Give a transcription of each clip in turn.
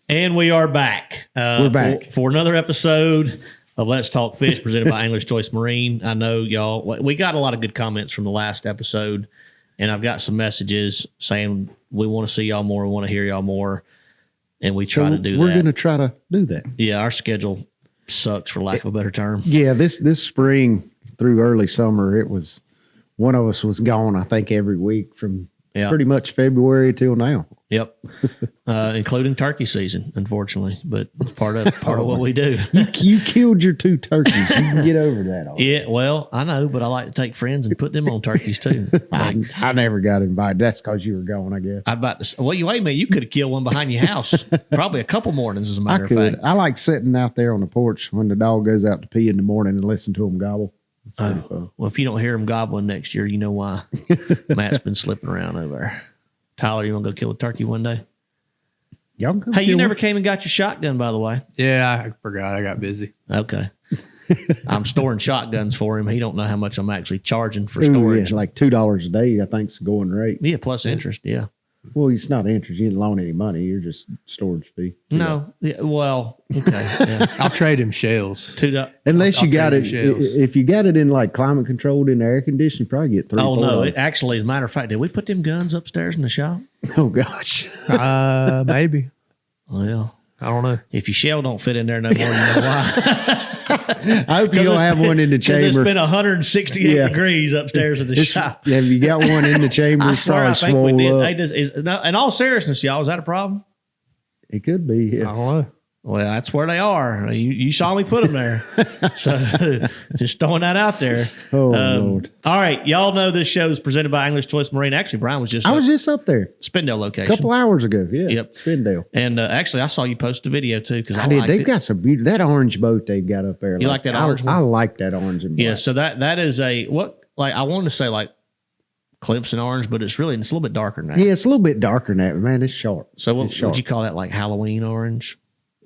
And we are back. We're back for another episode of Let's Talk Fish, presented by Angler's Choice Marine. I know y'all. We got a lot of good comments from the last episode, and I've got some messages saying we want to see y'all more, we want to hear y'all more, and we try to do that. We're going to try to do that. Yeah, our schedule sucks, for lack of a better term. Yeah, this spring through early summer, it was one of us was gone. I think every week from pretty much February till now. Yep, including turkey season, unfortunately, but it's part of what we do. You killed your 2 turkeys. You can get over that. Yeah, well, I know, but I like to take friends and put them on turkeys too. I never got invited. That's because you were gone, I guess. Well, you wait a minute. You could have killed one behind your house. Probably a couple mornings, as a matter of fact. I like sitting out there on the porch when the dog goes out to pee in the morning and listen to him gobble. Well, if you don't hear him gobbling next year, you know why. Matt's been slipping around over there. Tyler, you want to go kill a turkey one day? Hey, you never came and got your shotgun, by the way. Yeah, I forgot. I got busy. Okay. I'm storing shotguns for him. He don't know how much I'm actually charging for storage. Yeah, like $2 a day, I think, is the going rate. Yeah, plus interest, yeah. Well, it's not interest. You didn't loan any money. You're just storage fee. No. Yeah, well, okay. Yeah. I'll trade him shells. Unless you got it. If you got it in like climate controlled in the air conditioning, you probably get 3 Oh, no. It actually, as a matter of fact, did we put them guns upstairs in the shop? Oh, gosh. Maybe. Well, I don't know. If your shell don't fit in there no more, you know why. I hope you don't have one in the chamber. It's been 168 degrees upstairs in the shop. Have you got one in the chamber? I swear, I think we did. In all seriousness, y'all, is that a problem? It could be. Yes. I don't know. Well, that's where they are. You saw me put them there. So just throwing that out there. Oh, Lord. All right. Y'all know this show is presented by Angler's Choice Marine. Actually, Brian was just I was just up there. Spindale location. A couple hours ago. Yeah. Yep. Spindale. And actually, I saw you post a video too. Because I did. They've got some beautiful, that orange boat they got up there. You like that orange one? I like that orange and black. Yeah. So that is I wanted to say like Clemson orange, but it's a little bit darker than that. Yeah, it's a little bit darker than that, but man, it's sharp. So what would you call that? Like Halloween orange?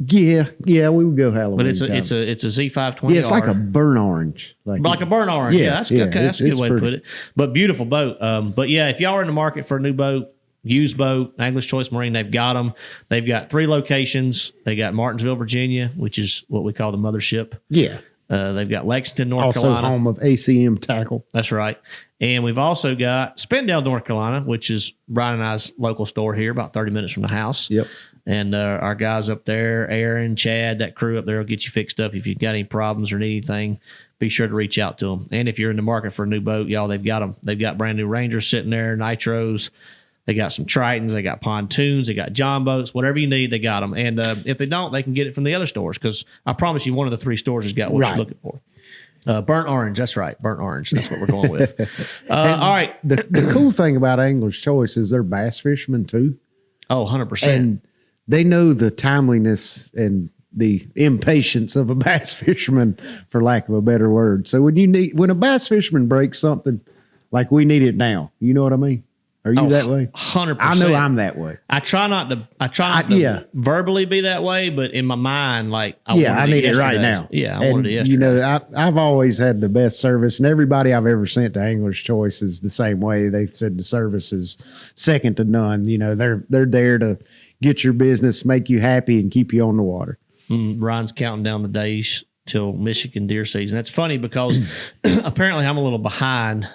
Yeah, we would go Halloween. But it's a Z520. Yeah, it's like a burnt orange. Like a burnt orange. Yeah, that's good. Okay, that's a good way to put it. But beautiful boat. But yeah, if y'all are in the market for a new boat, used boat, Angler's Choice Marine, they've got them. They've got 3 locations. They got Martinsville, Virginia, which is what we call the mothership. Yeah. They've got Lexington, North Carolina. Also home of ACM Tackle. That's right. And we've also got Spindale, North Carolina, which is Brian and I's local store here, about 30 minutes from the house. Yep. And our guys up there, Aaron, Chad, that crew up there will get you fixed up. If you've got any problems or need anything, be sure to reach out to them. And if you're in the market for a new boat, y'all, they've got them. They've got brand new Rangers sitting there, Nitros. They got some Tritons. They got pontoons. They got John boats. Whatever you need, they got them. And if they don't, they can get it from the other stores, because I promise you one of the 3 stores has got what you're looking for. Burnt orange. That's right. Burnt orange. That's what we're going with. All right. The cool thing about Angler's Choice is they're bass fishermen too. Oh, 100%. And they know the timeliness and the impatience of a bass fisherman, for lack of a better word. So when a bass fisherman breaks something, like we need it now, you know what I mean? Are you that way? 100%. I know I'm that way. I try not to verbally be that way, but in my mind, like, I need it right now. Yeah, I wanted it yesterday. You know, I've always had the best service, and everybody I've ever sent to Angler's Choice is the same way. They've said the service is second to none. You know, they're there to get your business, make you happy, and keep you on the water. Ryan's counting down the days till Michigan deer season. That's funny because apparently I'm a little behind.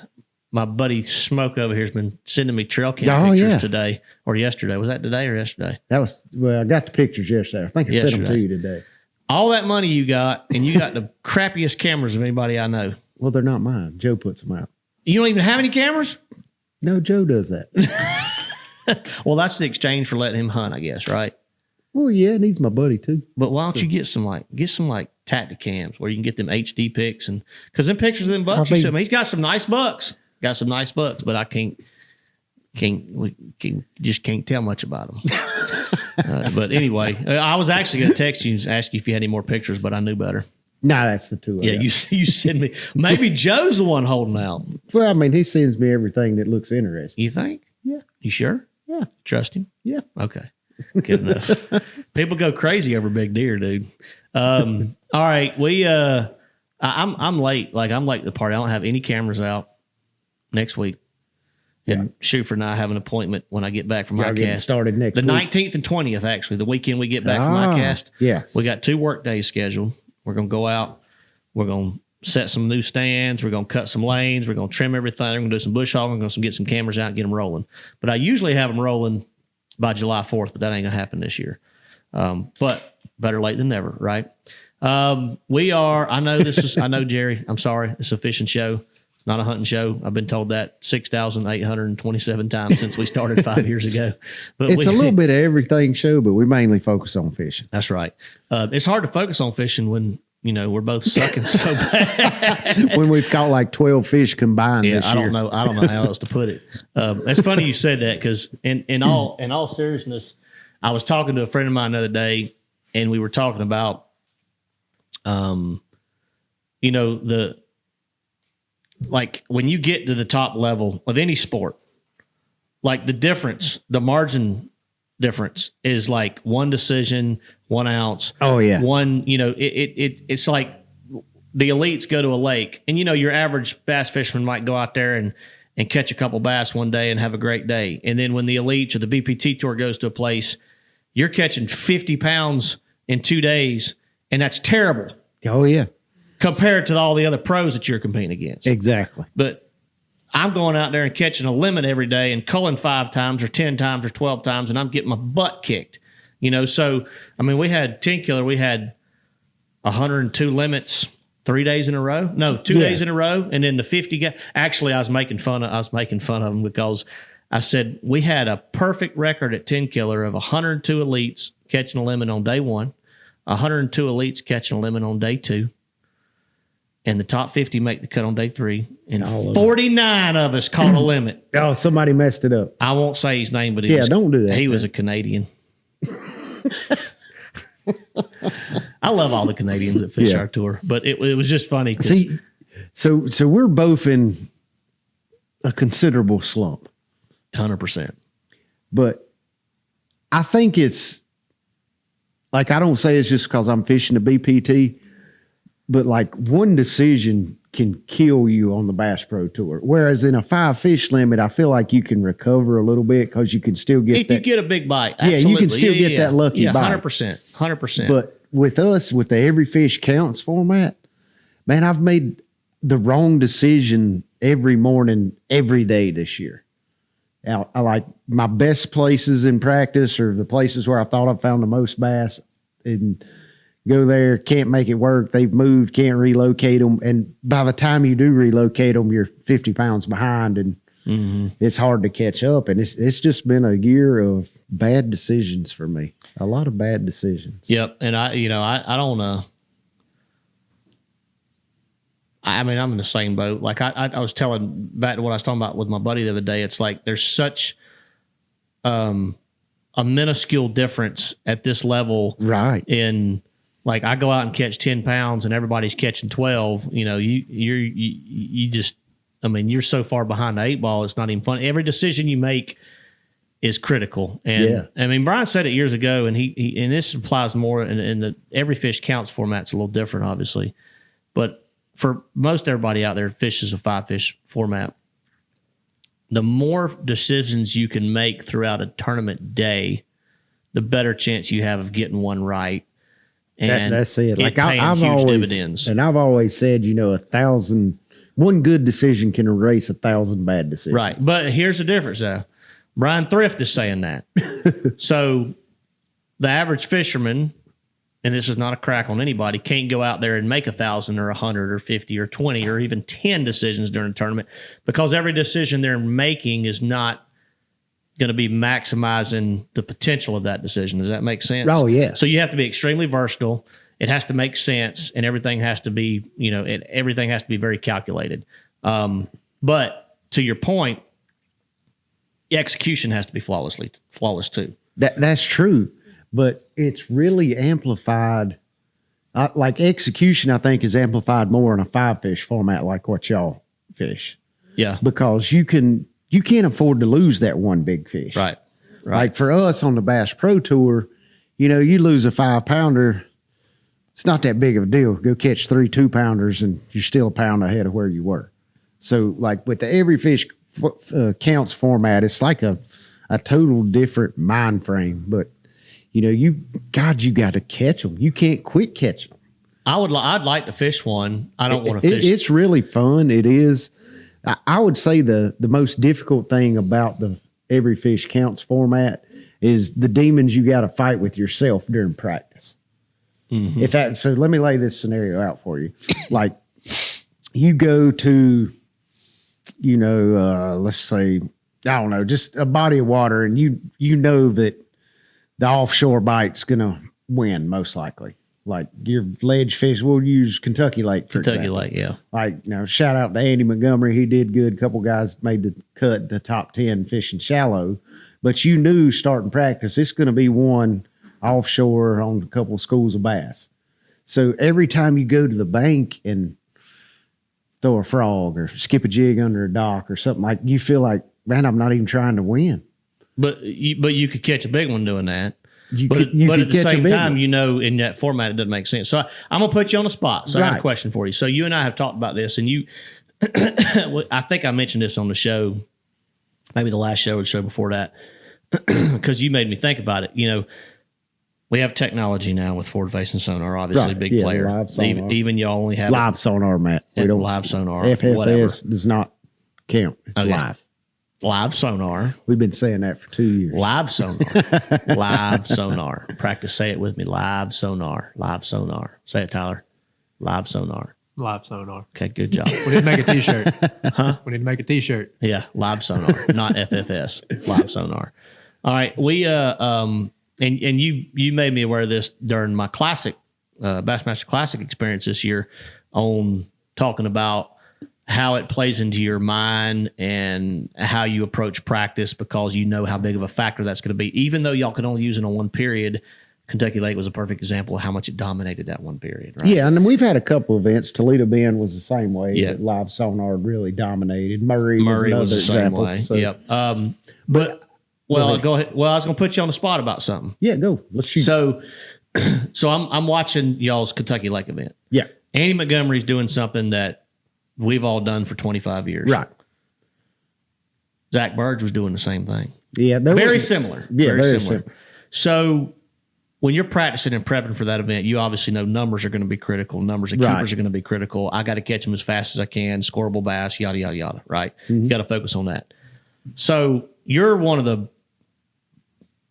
My buddy Smoke over here has been sending me trail cam pictures today or yesterday. Was that today or yesterday? I got the pictures yesterday. I think I sent them to you today. All that money you got, and you got the crappiest cameras of anybody I know. Well, they're not mine. Joe puts them out. You don't even have any cameras? No, Joe does that. Well, that's the exchange for letting him hunt, I guess, right? Well, yeah, and he's my buddy too. But why don't you get some Tacticams where you can get them HD pics, and because them pictures of them bucks, he's got some nice bucks. Got some nice bucks, but I can't tell much about them. But anyway, I was actually going to text you and ask you if you had any more pictures, but I knew better. No, that's the 2 of them. You send me. Maybe Joe's the one holding out. Well, I mean, he sends me everything that looks interesting. You think? Yeah. You sure? Yeah. Trust him? Yeah. Okay. Good enough. People go crazy over big deer, dude. All right, I'm late. Like, I'm late to the party. I don't have any cameras out next week. And Schufer and I have an appointment when I get back from my Y'all getting cast. started next the week? 19th and 20th, actually, the weekend we get back from my cast. Yes. We got 2 work days scheduled. We're going to go out. We're going to set some new stands. We're going to cut some lanes. We're going to trim everything. We're going to do some bush hogging. We're going to get some cameras out and get them rolling. But I usually have them rolling by July 4th, but that ain't going to happen this year. But better late than never, right? I know, Jerry, I'm sorry. It's a fishing show. It's not a hunting show. I've been told that 6,827 times since we started 5 years ago. But It's a little bit of everything show, but we mainly focus on fishing. That's right. It's hard to focus on fishing when, we're both sucking so bad. When we've caught like 12 fish combined this year. I don't know how else to put it. It's funny you said that because in all seriousness, I was talking to a friend of mine the other day, and we were talking about, like when you get to the top level of any sport, like the margin difference is like 1 decision, 1 ounce. Oh yeah. It's like the elites go to a lake, and your average bass fisherman might go out there and catch a couple bass one day and have a great day. And then when the elites or the BPT tour goes to a place, you're catching 50 pounds in 2 days, and that's terrible. Oh yeah. Compared to all the other pros that you're competing against. Exactly. But I'm going out there and catching a limit every day and culling 5 times or 10 times or 12 times, and I'm getting my butt kicked. So, we had 10 killer. We had 102 limits 3 days in a row. No, 2 days in a row. And then the 50 guy. Actually, I was making fun of them because I said we had a perfect record at 10 killer of 102 elites catching a limit on day 1, 102 elites catching a limit on day 2. And the top 50 make the cut on day 3. And 49 of us caught a limit. Oh, somebody messed it up. I won't say his name, but don't do that. He was a Canadian. I love all the Canadians that fish our tour, but it was just funny. See, so we're both in a considerable slump. 100%. But I think it's like, I don't say it's just because I'm fishing the BPT, but like one decision can kill you on the Bass Pro Tour. Whereas in a 5 fish limit, I feel like you can recover a little bit because you can still get you get a big bite. Absolutely. Yeah, you can still get that lucky bite. 100%. But with us, with the every fish counts format, man, I've made the wrong decision every morning, every day this year. Now, I like my best places in practice or the places where I thought I found the most bass, and go there, can't make it work. They've moved, can't relocate them. And by the time you do relocate them, you're 50 pounds behind, and it's hard to catch up. And it's just been a year of bad decisions for me. A lot of bad decisions. Yep. And I don't I'm in the same boat. Like I was telling back to what I was talking about with my buddy the other day. It's like there's such a minuscule difference at this level. Right. In like I go out and catch 10 pounds and everybody's catching 12, you just, you're so far behind the 8 ball. It's not even fun. Every decision you make is critical. And Brian said it years ago, and he and this applies more in the every fish counts format's a little different, obviously, but for most everybody out there, fishes a 5 fish format. The more decisions you can make throughout a tournament day, the better chance you have of getting one right. And that's it. Like I've huge always, dividends. And I've always said, 1,000, one good decision can erase 1,000 bad decisions. Right. But here's the difference, though. Bryan Thrift is saying that. So the average fisherman, and this is not a crack on anybody, can't go out there and make 1,000 or 100 or 50 or 20 or even 10 decisions during a tournament, because every decision they're making is not going to be maximizing the potential of that decision. Does that make sense? Oh, yeah. So you have to be extremely versatile. It has to make sense, and everything has to be, everything has to be very calculated. But to your point, execution has to be flawless too. That's true, but it's really amplified. Like execution, I think, is amplified more in a 5 fish format like what y'all fish. Yeah. Because you can't afford to lose that one big fish. Right. Like for us on the Bass Pro Tour, you lose a 5-pounder, it's not that big of a deal. Go catch 3 2-pounders and you're still a pound ahead of where you were. So like with the every fish counts format, it's like a total different mind frame. But you got to catch them. You can't quit catching them. I'd like to fish one. I don't want to fish. It's really fun. It is. I would say the most difficult thing about the every fish counts format is the demons you got to fight with yourself during practice. Mm-hmm. So let me lay this scenario out for you. Like you go to, let's say, I don't know, just a body of water, and you know that the offshore bite's going to win most likely. Like your ledge fish, we'll use Kentucky Lake, for example. Lake, yeah. Like, shout out to Andy Montgomery. He did good. A couple guys made the cut, the top 10 fishing shallow. But you knew starting practice, it's going to be one offshore on a couple of schools of bass. So every time you go to the bank and throw a frog or skip a jig under a dock or something, like you feel like, man, I'm not even trying to win. But you could catch a big one doing that. But at the same time, in that format, it doesn't make sense. So I'm going to put you on the spot. So I got a question for you. So you and I have talked about this, and I think I mentioned this on the show, maybe the last show or the show before that, because you made me think about it. We have technology now with forward-facing sonar, obviously, big player. Live sonar. Even y'all only have live sonar, Matt. We don't live sonar. FFS whatever. does not count. It's live. Live sonar. We've been saying that for 2 years. Live sonar. Live sonar. Practice. Say it with me. Live sonar. Live sonar. Say it, Tyler. Live sonar. Live sonar. Okay, good job. We need to make a T-shirt. Huh? We need to make a T-shirt. Yeah, live sonar, not FFS. Live sonar. All right, we and you made me aware of this during my classic Bassmaster Classic experience this year on talking about how it plays into your mind and how you approach practice, because you know how big of a factor that's going to be. Even though y'all could only use it on one period, Kentucky Lake was a perfect example of how much it dominated that one period. Right? Yeah, and we've had a couple events. Toledo Bend was the same way. Yeah. That live sonar really dominated. Murray was the same example. way. So, yep. Go ahead. Well, I was going to put you on the spot about something. Yeah, go. Let's shoot. So I'm watching y'all's Kentucky Lake event. Yeah. Andy Montgomery's doing something that we've all done for 25 years. Right. Zach Burge was doing the same thing. Yeah. Very similar. Yeah, very similar. So when you're practicing and prepping for that event, you obviously know numbers are going to be critical. Numbers of keepers are going to be critical. I got to catch them as fast as I can, scoreable bass, yada, yada, yada, right? Mm-hmm. You got to focus on that. So you're one of the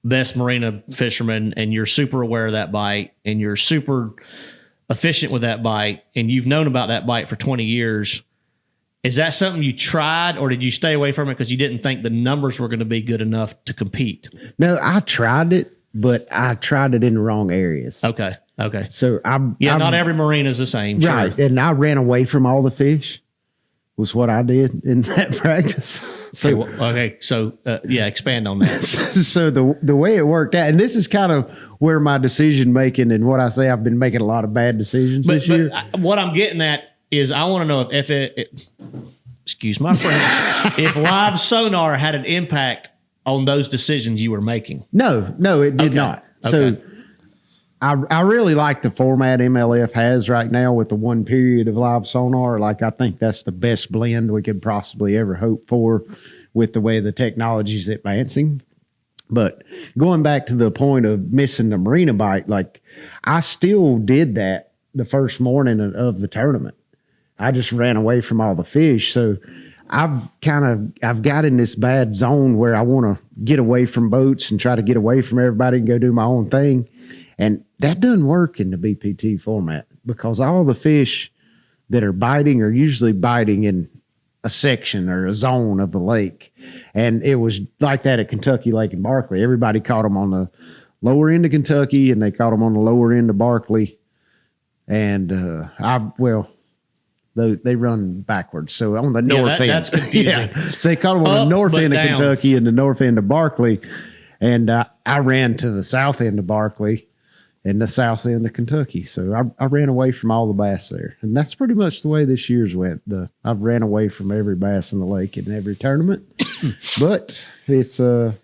best marina fishermen, and you're super aware of that bite, and you're super efficient with that bite, and you've known about that bite for 20 years. Is that something you tried, or did you stay away from it because you didn't think the numbers were going to be good enough to compete? No, I tried it, but I tried it in the wrong areas. Okay. So not every marina is the same. Right. Sure. And I ran away from all the fish was what I did in that practice. So, expand on that. So the way it worked out, and this is kind of where my decision making and what I say, I've been making a lot of bad decisions this year. What I'm getting at is I want to know if excuse my French, if live sonar had an impact on those decisions you were making. No, it did not. So I really like the format MLF has right now with the one period of live sonar. Like, I think that's the best blend we could possibly ever hope for with the way the technology is advancing. But going back to the point of missing the marina bite, like, I still did that the first morning of the tournament. I just ran away from all the fish. So I've got in this bad zone where I want to get away from boats and try to get away from everybody and go do my own thing. And that doesn't work in the BPT format, because all the fish that are biting are usually biting in a section or a zone of the lake. And it was like that at Kentucky Lake and Barkley. Everybody caught them on the lower end of Kentucky, and they caught them on the lower end of Barkley. And they run backwards. So on the north end. That's confusing. Yeah. So they caught them on the north end of Kentucky and the north end of Barkley. And I ran to the south end of Barkley and the south end of Kentucky. So I ran away from all the bass there. And that's pretty much the way this year's went. I've ran away from every bass in the lake in every tournament. But it's we're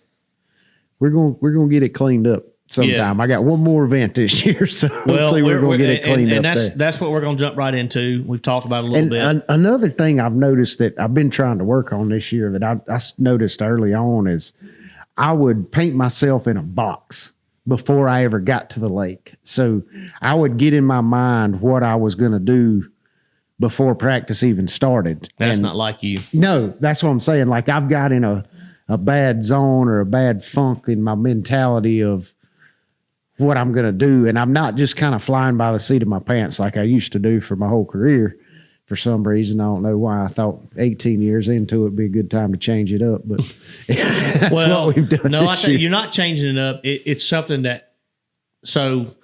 going to get it cleaned up sometime. I got one more event this year, so hopefully we're going to get it cleaned up. And that's what we're going to jump right into. We've talked about it a little bit. Another thing I've noticed that I've been trying to work on this year that I noticed early on is I would paint myself in a box before I ever got to the lake. So I would get in my mind what I was going to do before practice even started. That's not like you. No, that's what I'm saying. Like I've got in a bad zone or a bad funk in my mentality of what I'm going to do. And I'm not just kind of flying by the seat of my pants like I used to do for my whole career. For some reason, I don't know why. I thought 18 years into it would be a good time to change it up, but that's what we've done. No, I think you're not changing it up. It's something that, so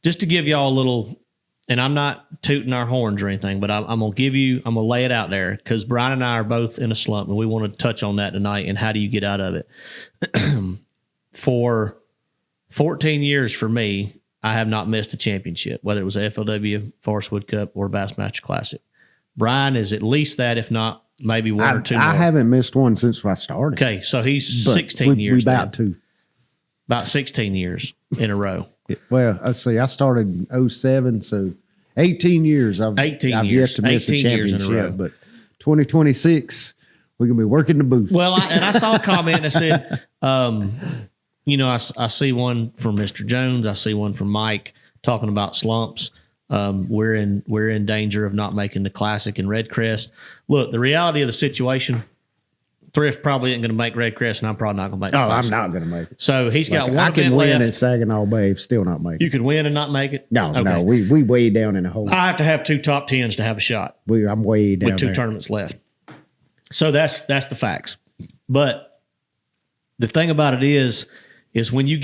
just to give y'all a little, and I'm not tooting our horns or anything, but I'm going to lay it out there because Brian and I are both in a slump and we want to touch on that tonight and how do you get out of it? For 14 years for me, I have not missed a championship, whether it was a FLW, Forest Wood Cup, or Bassmaster Classic. Brian is at least that, if not maybe one or two more. I haven't missed one since I started. Okay, so he's 16 years. About 16 years in a row. Well, let's see. I started in 07, so 18 years. I've yet to miss a championship, but 2026, we're going to be working the booth. Well, I saw a comment that said, I see one from Mr. Jones. I see one from Mike talking about slumps. We're in danger of not making the Classic in Redcrest. Look, the reality of the situation, Thrift probably ain't going to make Redcrest, and I'm probably not going to make it. I'm not going to make it. So he's got one I can event win left. at Saginaw Bay, still not make it. You could win and not make it? No, we way down in the hole. I have to have 2 top 10s to have a shot. I'm way down with 2 there. tournaments left. So that's the facts. But the thing about it is when you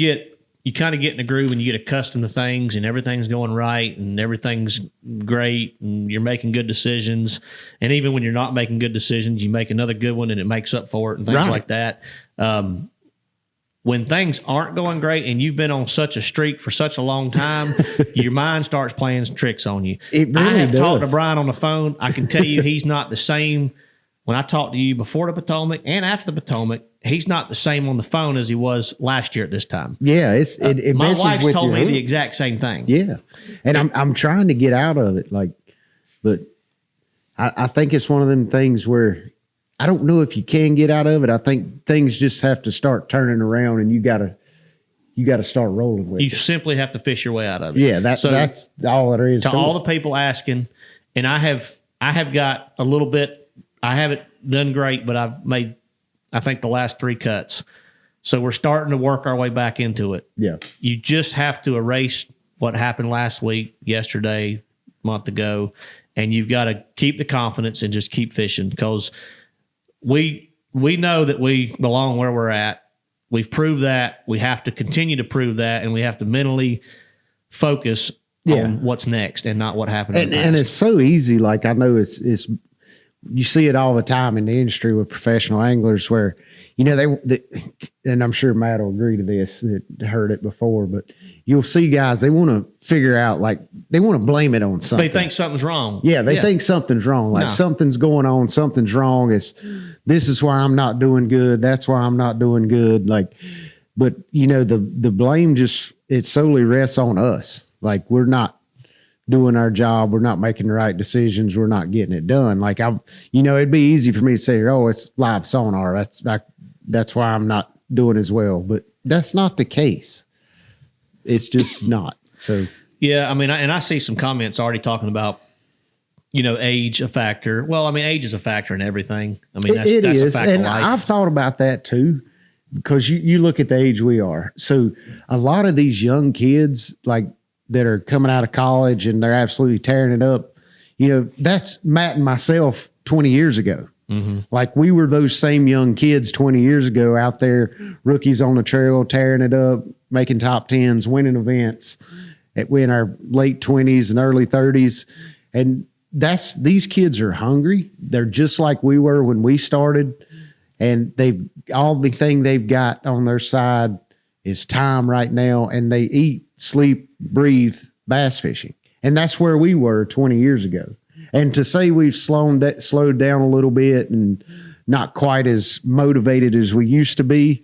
kind of get in a groove and you get accustomed to things and everything's going right and everything's great and you're making good decisions. And even when you're not making good decisions, you make another good one and it makes up for it and things like that. When things aren't going great and you've been on such a streak for such a long time, your mind starts playing tricks on you. It really I have does. talked to Brian on the phone. I can tell you he's not the same when I talked to you before the Potomac and after the Potomac. He's not the same on the phone as he was last year at this time. Yeah, it my messes wife's with told your me the head. exact same thing. Yeah, and I'm trying to get out of it, but I think it's one of them things where I don't know if you can get out of it. I think things just have to start turning around, and you got to start rolling with You it. simply have to fish your way out of it. Yeah, that's all there is. To all the people asking, and I have got a little bit. I haven't done great, but I've made, I think, the last 3 cuts. So we're starting to work our way back into it. Yeah. You just have to erase what happened last week, yesterday, month ago, and you've got to keep the confidence and just keep fishing because we know that we belong where we're at. We've proved that. We have to continue to prove that, and we have to mentally focus on what's next and not what happened in the past. And it's so easy. Like I know it's you see it all the time in the industry with professional anglers where, they and I'm sure Matt will agree to this, that heard it before, but you'll see guys, they want to figure out, they want to blame it on something. They think something's wrong. Yeah, they think something's wrong. Something's going on, something's wrong. This is why I'm not doing good. That's why I'm not doing good. But the blame it solely rests on us. Like we're not doing our job. We're not making the right decisions. We're not getting it done. It'd be easy for me to say, oh, it's live sonar. That's why I'm not doing as well. But that's not the case. It's just not. So yeah, I mean, and I see some comments already talking about, age a factor. Well, I mean, age is a factor in everything. I mean, that's a fact of life. I've thought about that too, because you look at the age we are. So a lot of these young kids, that are coming out of college and they're absolutely tearing it up. That's Matt and myself 20 years ago. Mm-hmm. Like we were those same young kids 20 years ago out there, rookies on the trail, tearing it up, making top 10s, winning events in our late 20s and early 30s. And these kids are hungry. They're just like we were when we started. And all the thing they've got on their side is time right now. And they eat, sleep, breathe bass fishing. And that's where we were 20 years ago. And to say we've slowed down a little bit and not quite as motivated as we used to be,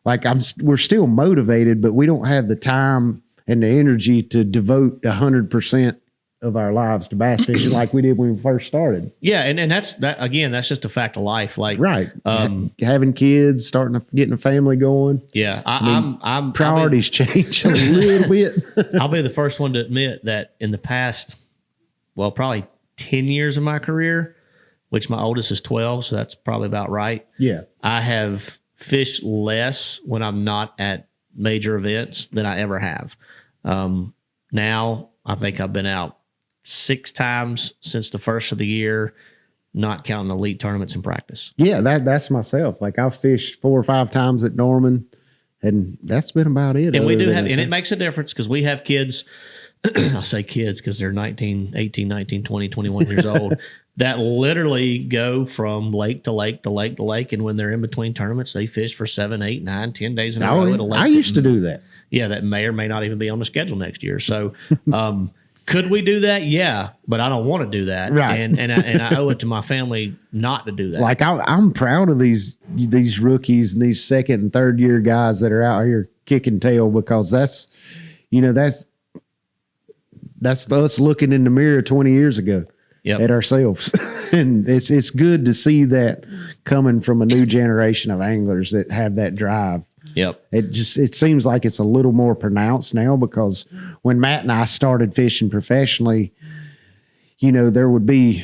like we're still motivated, but we don't have the time and the energy to devote 100% of our lives to bass fishing like we did when we first started. Yeah, and that's again, that's just a fact of life. Like right, having kids, getting a family going. Yeah, I'm priorities change a little bit. I'll be the first one to admit that in the past, well, probably 10 years of my career, which my oldest is 12, so that's probably about right. Yeah, I have fished less when I'm not at major events than I ever have. Now I think I've been out 6 times since the first of the year, not counting elite tournaments and practice. Yeah, that's myself. Like I've fished 4 or 5 times at Norman, and that's been about it. And we do have, and it makes a difference because we have kids. I say kids because they're 19, 18, 19, 20, 21 years old that literally go from lake to lake to lake to lake. And when they're in between tournaments, they fish for 7, 8, 9, 10 days in a row at a lake. I used to do that. Yeah, that may or may not even be on the schedule next year. So, could we do that? Yeah, but I don't want to do that. Right. And I owe it to my family not to do that. Like I'm proud of these rookies and these second and third year guys that are out here kicking tail, because that's us looking in the mirror 20 years ago at ourselves. And it's good to see that coming from a new generation of anglers that have that drive. Yep. It seems like it's a little more pronounced now, because when Matt and I started fishing professionally, there would be,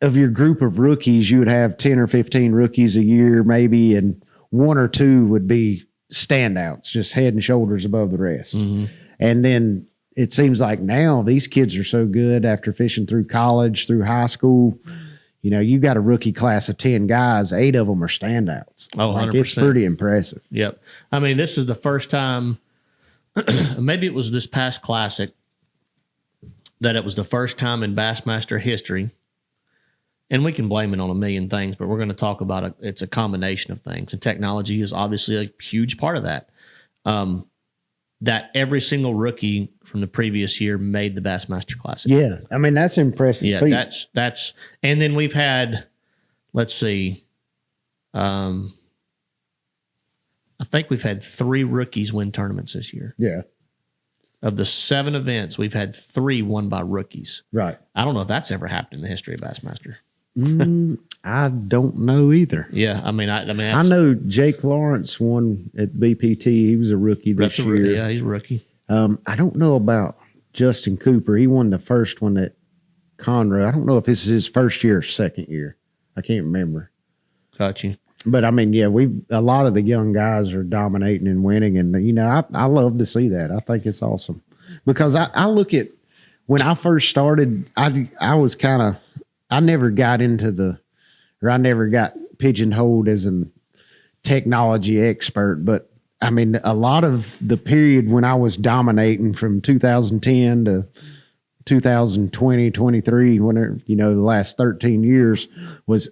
of your group of rookies, you would have 10 or 15 rookies a year maybe, and 1 or 2 would be standouts, just head and shoulders above the rest. Mm-hmm. And then it seems like now these kids are so good after fishing through college, through high school. You got a rookie class of 10 guys, 8 of them are standouts. Oh, 100%. It's pretty impressive. Yep. I mean, this is the first time, maybe it was this past Classic, that it was the first time in Bassmaster history, and we can blame it on a million things, but we're going to talk about it's a combination of things, and technology is obviously a huge part of that. That every single rookie from the previous year made the Bassmaster Classic. Yeah. I mean, that's impressive. Yeah, that's, and then we've had, let's see, I think we've had 3 rookies win tournaments this year. Yeah. Of the 7 events, we've had 3 won by rookies. Right. I don't know if that's ever happened in the history of Bassmaster. I don't know either. Yeah, I mean, I know Jake Lawrence won at BPT. He was a rookie this year. Yeah, he's a rookie. I don't know about Justin Cooper. He won the first one at Conroe. I don't know if this is his first year or second year. I can't remember. Got you. But I mean, yeah, a lot of the young guys are dominating and winning, and I love to see that. I think it's awesome, because I look at when I first started, I was kind of, I never got pigeonholed as a technology expert, but I mean, a lot of the period when I was dominating from 2010 to 2020, 23, when the last 13 years was,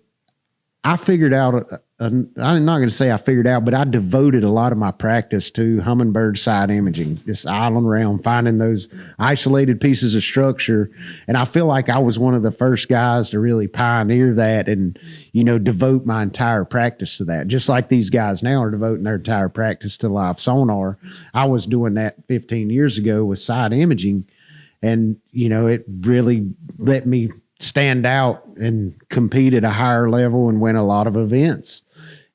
I figured out, I'm not going to say I figured out, but I devoted a lot of my practice to hummingbird side imaging, just idling around, finding those isolated pieces of structure. And I feel like I was one of the first guys to really pioneer that and, devote my entire practice to that. Just like these guys now are devoting their entire practice to live sonar. I was doing that 15 years ago with side imaging. And, it really let me stand out and compete at a higher level and win a lot of events.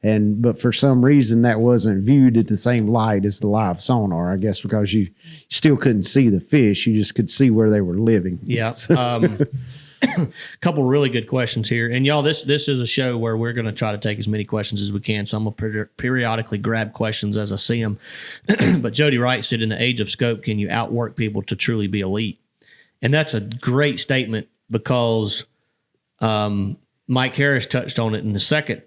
But for some reason that wasn't viewed at the same light as the live sonar, I guess, because you still couldn't see the fish. You just could see where they were living. Yeah. Couple really good questions here. And y'all, this is a show where we're going to try to take as many questions as we can. So I'm going to periodically grab questions as I see them. But Jody Wright said, in the age of scope, can you outwork people to truly be elite? And that's a great statement, because Mike Harris touched on it in the second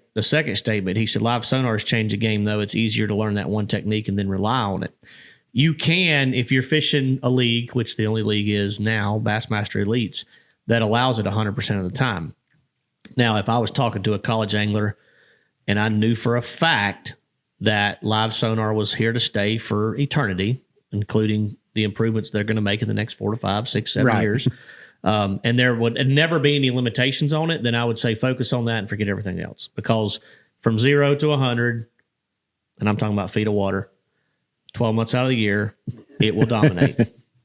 statement. He said, live sonar has changed the game, though. It's easier to learn that one technique and then rely on it. You can, if you're fishing a league, which the only league is now, Bassmaster Elites, that allows it 100% of the time. Now, if I was talking to a college angler and I knew for a fact that live sonar was here to stay for eternity, including the improvements they're going to make in the next 4 to 5, 6, 7 years, and there would never be any limitations on it, then I would say focus on that and forget everything else. Because from 0 to 100, and I'm talking about feet of water, 12 months out of the year, it will dominate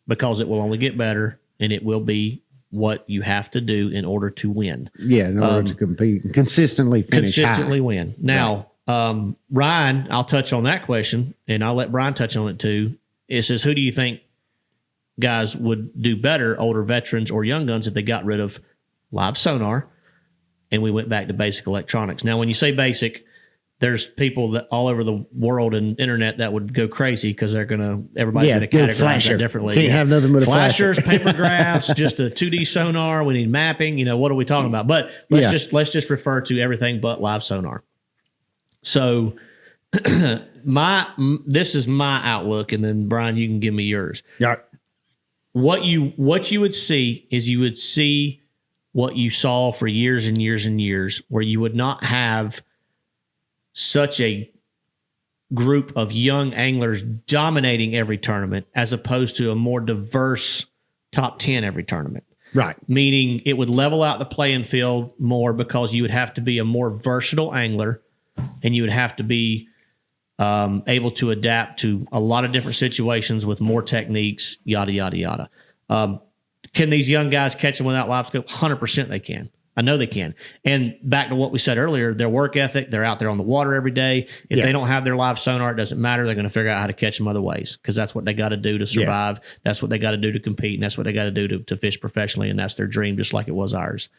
because it will only get better, and it will be what you have to do in order to win. Yeah, in order to compete and consistently finish Consistently high. win. Now, Ryan, I'll touch on that question, and I'll let Brian touch on it too. It says, who do you think guys would do better, older veterans or young guns, if they got rid of live sonar and we went back to basic electronics? Now, when you say basic, there's people that all over the world and internet that would go crazy because everybody's going to categorize that differently. Can't have nothing but a flashers, paper graphs, just a 2D sonar. We need mapping. What are we talking about? But let's just refer to everything but live sonar. So this is my outlook, and then Brian, you can give me yours. Yeah. What you would see is you would see what you saw for years and years and years, where you would not have such a group of young anglers dominating every tournament as opposed to a more diverse top 10 every tournament. Right. Meaning it would level out the playing field more because you would have to be a more versatile angler, and you would have to be able to adapt to a lot of different situations with more techniques, yada, yada, yada. Can these young guys catch them without live scope? 100% they can. I know they can. And back to what we said earlier, their work ethic, they're out there on the water every day. If they don't have their live sonar, it doesn't matter. They're going to figure out how to catch them other ways because that's what they got to do to survive. Yeah. That's what they got to do to compete, and that's what they got to do to fish professionally, and that's their dream, just like it was ours.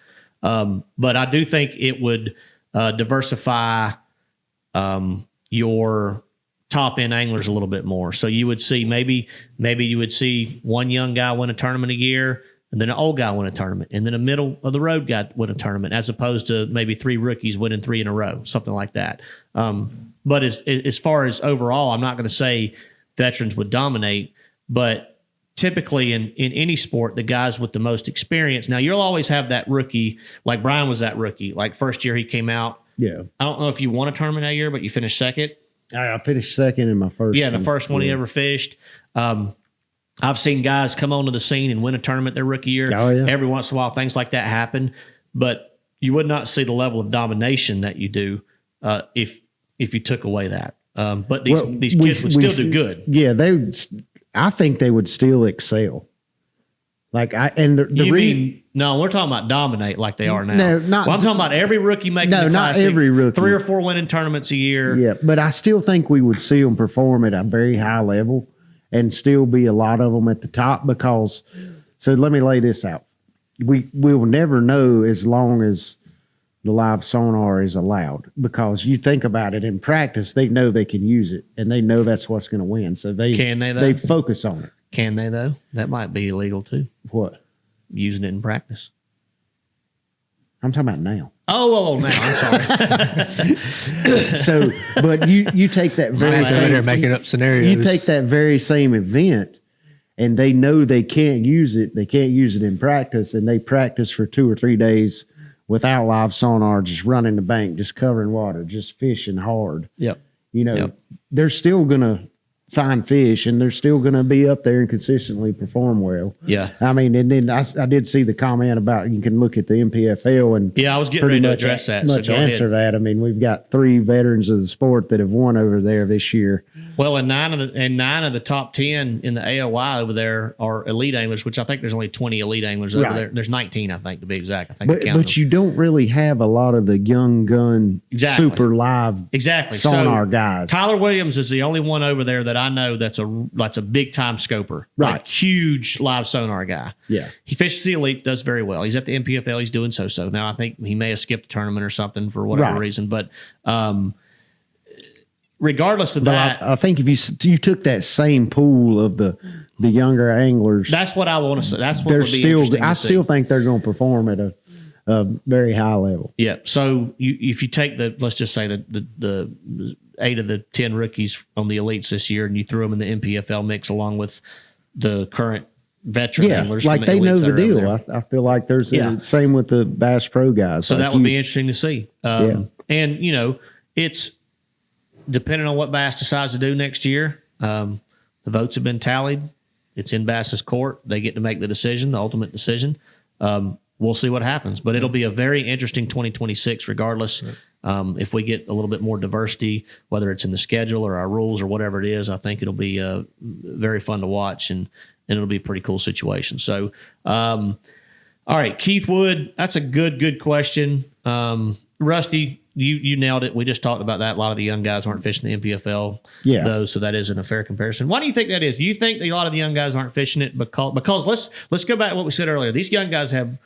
But I do think it would diversify your top-end anglers a little bit more. So you would see maybe you would see one young guy win a tournament a year, and then an old guy win a tournament, and then a middle-of-the-road guy win a tournament, as opposed to maybe 3 rookies winning 3 in a row, something like that. But as far as overall, I'm not going to say veterans would dominate, but typically in any sport, the guys with the most experience. Now, you'll always have that rookie, like Brian was that rookie. Like first year he came out. Yeah. I don't know if you won a tournament that year, but you finished second. I finished second in my first. Yeah, the first one he ever fished. I've seen guys come onto the scene and win a tournament their rookie year. Oh, yeah. Every once in a while, things like that happen, but you would not see the level of domination that you do if you took away that. But these kids would still do good. Yeah, I think they would still excel. Like no, we're talking about dominate like they are now. No, not. Well, I'm talking about every rookie making the classic. Not every rookie. 3 or 4 winning tournaments a year. Yeah, but I still think we would see them perform at a very high level, and still be a lot of them at the top because. So let me lay this out. We will never know as long as the live sonar is allowed, because you think about it, in practice they know they can use it and they know that's what's going to win. So they focus on it. Can they though? That might be illegal too. What? Using it in practice. I'm talking about now. Oh, now I'm sorry. So, but you take that very same, making up scenarios. You take that very same event, and they know they can't use it. They can't use it in practice, and they practice for 2 or 3 days without live sonar, just running the bank, just covering water, just fishing hard. Yep. They're still gonna find fish, and they're still going to be up there and consistently perform well. Yeah. I mean, and then I did see the comment about you can look at the MPFL and I was getting ready to address that. Much answer that. I mean, we've got 3 veterans of the sport that have won over there this year. Well, and 9 of the top 10 in the AOY over there are elite anglers, which I think there's only 20 elite anglers over there. There's 19, I think, to be exact. I think but you don't really have a lot of the young gun super live sonar guys. Tyler Williams is the only one over there that I know that's a big time scoper, right? Like, huge live sonar guy. Yeah, he fishes the elites, does very well. He's at the MPFL. He's doing so. Now I think he may have skipped a tournament or something for whatever reason, but regardless of that, I think if you took that same pool of the younger anglers, that's what I want to say. That's what would be interesting. I still think they're going to perform at a very high level. Yeah. So if you take let's just say the 8 of the 10 rookies on the elites this year, and you threw them in the MPFL mix along with the current veteran anglers, like they know the deal. I feel like there's the same with the Bass Pro guys. So like that would be interesting to see. And it's depending on what Bass decides to do next year. The votes have been tallied. It's in Bass's court. They get to make the decision, the ultimate decision. We'll see what happens, but it'll be a very interesting 2026 regardless. If we get a little bit more diversity, whether it's in the schedule or our rules or whatever it is, I think it'll be very fun to watch, and it'll be a pretty cool situation. So, all right, Keith Wood, that's a good question. Rusty, you nailed it. We just talked about that. A lot of the young guys aren't fishing the NPFL, though, so that isn't a fair comparison. Why do you think that is? Do you think that a lot of the young guys aren't fishing it because let's go back to what we said earlier. These young guys have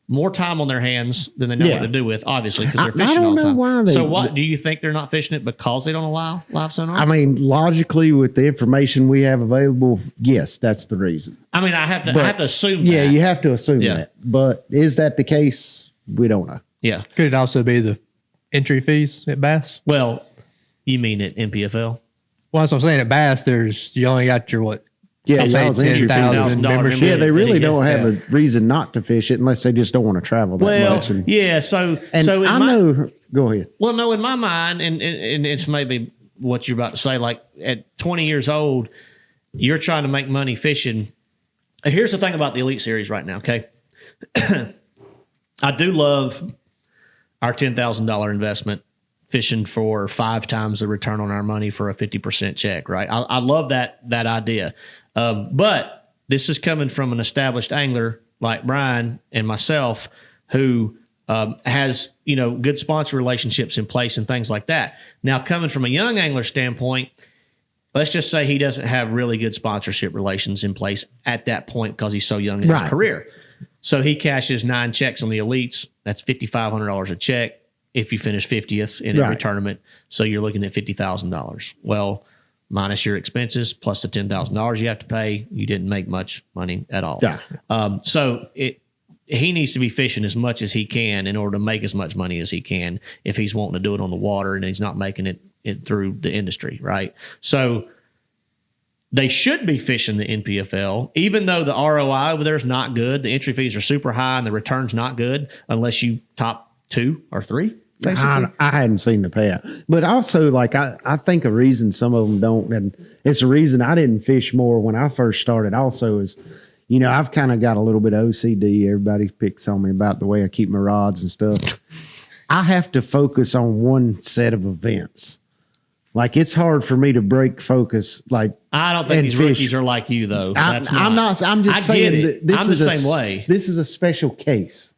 more time on their hands than they know what to do with, obviously, because they're fishing all the time. So what do you think they're not fishing it because they don't allow live sonar? I mean, logically, with the information we have available, yes, that's the reason. I mean, I have to assume Yeah, that. you have to assume that. But is that the case? We don't know. Yeah. Could it also be the entry fees at Bass? Well, you mean at NPFL? Well, that's what I'm saying. At Bass, you only got your what? Yeah, Say y'all's entry fees. $10,000 membership. Yeah, they really don't have Yeah. a reason not to fish it unless they just don't want to travel that much. And So I know. Go ahead. Well, no, in my mind, and it's maybe what you're about to say, like at 20 years old, you're trying to make money fishing. Here's the thing about the Elite Series right now, okay? I do love our $10,000 investment fishing for 5 times the return on our money for a 50% check, right? I love that idea. But this is coming from an established angler like Brian and myself who has, good sponsor relationships in place and things like that. Now, coming from a young angler standpoint, let's just say he doesn't have really good sponsorship relations in place at that point because he's so young in his career. So he cashes 9 checks on the Elites. That's $5,500 a check if you finish 50th in every tournament. So you're looking at $50,000. Well, minus your expenses plus the $10,000 you have to pay, you didn't make much money at all. Yeah. So he needs to be fishing as much as he can in order to make as much money as he can if he's wanting to do it on the water and he's not making it through the industry, right? So they should be fishing the NPFL, even though the ROI over there is not good. The entry fees are super high and the return's not good unless you top 2 or 3. I hadn't seen the payout. But also, like, I think a reason some of them don't, and it's a reason I didn't fish more when I first started also is, I've kind of got a little bit of OCD. Everybody picks on me about the way I keep my rods and stuff. I have to focus on one set of events. Like, it's hard for me to break focus. Like, I don't think these rookies are like you, though. I'm just saying that this I'm is the same way. This is a special case.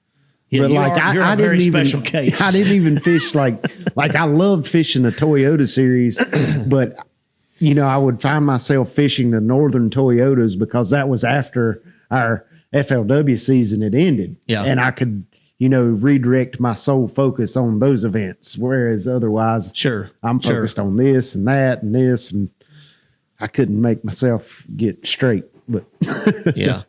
Yeah, but you're a very special case. I didn't even fish like I loved fishing the Toyota series, but I would find myself fishing the Northern Toyotas because that was after our FLW season had ended. Yeah. And I could, redirect my sole focus on those events. Whereas otherwise, I'm focused on this and that and this, and I couldn't make myself get straight. But yeah.